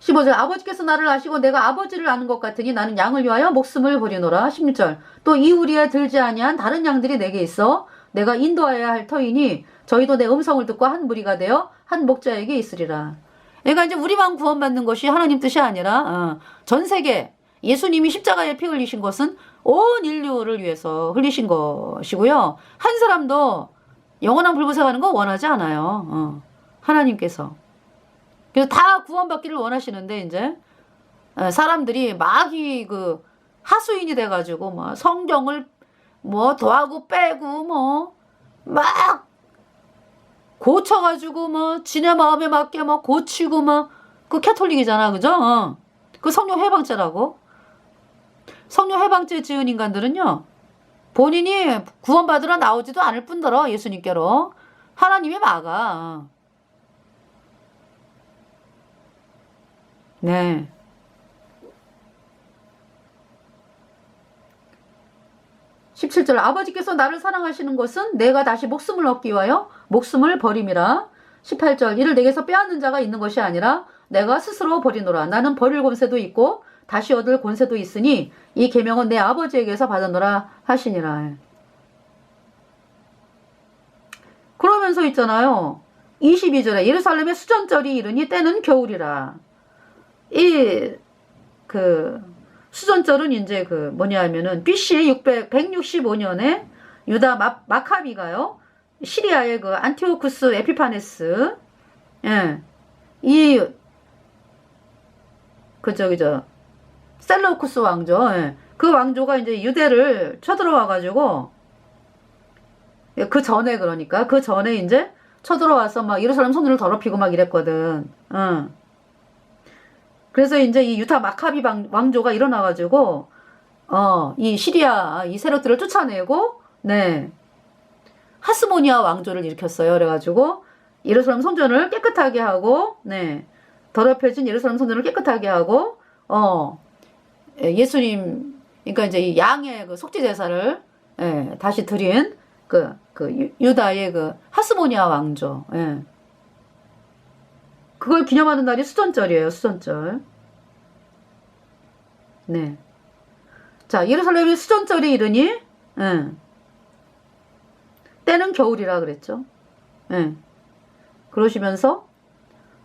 15절 아버지께서 나를 아시고 내가 아버지를 아는 것 같으니 나는 양을 위하여 목숨을 버리노라. 16절 또 이 우리에 들지 아니한 다른 양들이 내게 있어 내가 인도하여야 할 터이니 저희도 내 음성을 듣고 한 무리가 되어 한 목자에게 있으리라. 그러니까 이제 우리만 구원받는 것이 하나님 뜻이 아니라 전 세계 예수님이 십자가에 피 흘리신 것은 온 인류를 위해서 흘리신 것이고요. 한 사람도 영원한 불구세 가는 거 원하지 않아요. 하나님께서. 그래서 다 구원받기를 원하시는데 이제 사람들이 막 그 하수인이 돼가지고 뭐 성경을 뭐 더하고 빼고 뭐 막 고쳐가지고 뭐 지네 마음에 맞게 막 고치고 막 그 캐톨릭이잖아, 그죠? 그 성령 해방죄라고. 성령 해방죄 지은 인간들은요 본인이 구원받으러 나오지도 않을 뿐더러 예수님께로 하나님이 막아. 네. (17절) 아버지께서 나를 사랑하시는 것은 내가 다시 목숨을 얻기 위하여 목숨을 버림이라. (18절) 이를 내게서 빼앗는 자가 있는 것이 아니라 내가 스스로 버리노라. 나는 버릴 권세도 있고 다시 얻을 권세도 있으니 이 계명은 내 아버지에게서 받았노라 하시니라. 그러면서 있잖아요. 22절에 예루살렘의 수전절이 이르니 때는 겨울이라. 수전절은 이제 뭐냐 하면은 BC 165년에 유다 마카비가요. 시리아의 안티오쿠스 에피파네스. 예. 셀러쿠스 왕조. 예. 그 왕조가 이제 유대를 쳐들어와가지고, 그 전에 이제 쳐들어와서 막 예루살렘 성전을 더럽히고 막 이랬거든. 그래서 이제 이 유타 마카비 왕조가 일어나가지고, 이 시리아, 이 세력들을 쫓아내고, 네. 하스모니아 왕조를 일으켰어요. 그래가지고, 예루살렘 성전을 깨끗하게 하고, 네. 더럽혀진 예루살렘 성전을 깨끗하게 하고, 예수님, 그러니까 이제 이 양의 속죄 제사를, 예, 다시 드린, 유다의 하스모니아 왕조, 예. 그걸 기념하는 날이 수전절이에요. 수전절. 네. 자, 예루살렘의 수전절이 이르니 때는 겨울이라 그랬죠. 그러시면서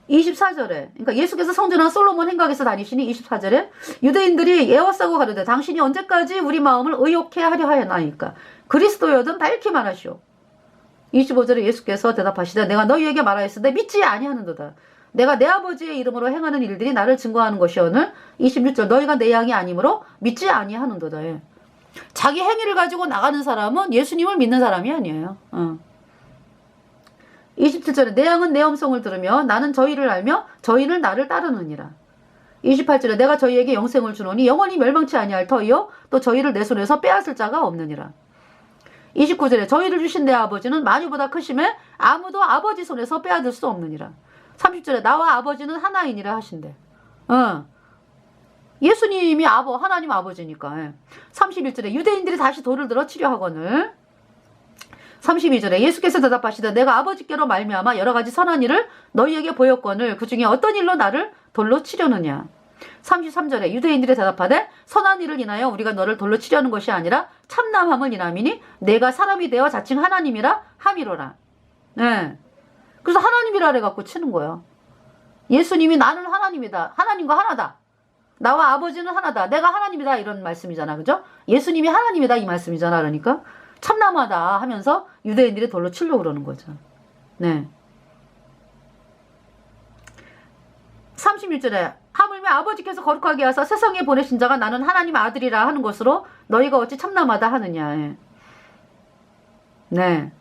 24절에 그러니까 예수께서 성전한 솔로몬 행각에서 다니시니 24절에 유대인들이 애워싸고 가로되 당신이 언제까지 우리 마음을 의욕해 하려 하였나이까 그리스도여든 밝히 말하시오. 25절에 예수께서 대답하시되 내가 너희에게 말하였으되 믿지 아니하는도다. 내가 내 아버지의 이름으로 행하는 일들이 나를 증거하는 것이오늘. 26절 너희가 내 양이 아니므로 믿지 아니하는도다. 자기 행위를 가지고 나가는 사람은 예수님을 믿는 사람이 아니에요. 27절에 내 양은 내 음성을 들으며 나는 저희를 알며 저희는 나를 따르느니라. 28절에 내가 저희에게 영생을 주노니 영원히 멸망치 아니할 터이요 또 저희를 내 손에서 빼앗을 자가 없느니라. 29절에 저희를 주신 내 아버지는 만유보다 크심에 아무도 아버지 손에서 빼앗을 수 없느니라. 30절에 나와 아버지는 하나이니라 하신대. 예수님이 하나님 아버지니까. 31절에 유대인들이 다시 돌을 들어 치려 하거늘. 32절에 예수께서 대답하시되 내가 아버지께로 말미암아 여러 가지 선한 일을 너희에게 보였거늘 그 중에 어떤 일로 나를 돌로 치려느냐. 33절에 유대인들이 대답하되 선한 일을 인하여 우리가 너를 돌로 치려는 것이 아니라 참남함을 인함이니 내가 사람이 되어 자칭 하나님이라 함이로라. 네. 그래서 하나님이라 해갖고 치는 거예요. 예수님이 나는 하나님이다. 하나님과 하나다. 나와 아버지는 하나다. 내가 하나님이다. 이런 말씀이잖아. 그죠? 예수님이 하나님이다. 이 말씀이잖아. 그러니까 참남하다 하면서 유대인들이 돌로 치려고 그러는 거죠. 네. 31절에 하물며 다음에 아버지께서 거룩하게 하사 세상에 보내신 자가 나는 하나님의 아들이라 하는 것으로 너희가 어찌 참남하다 하느냐. 네.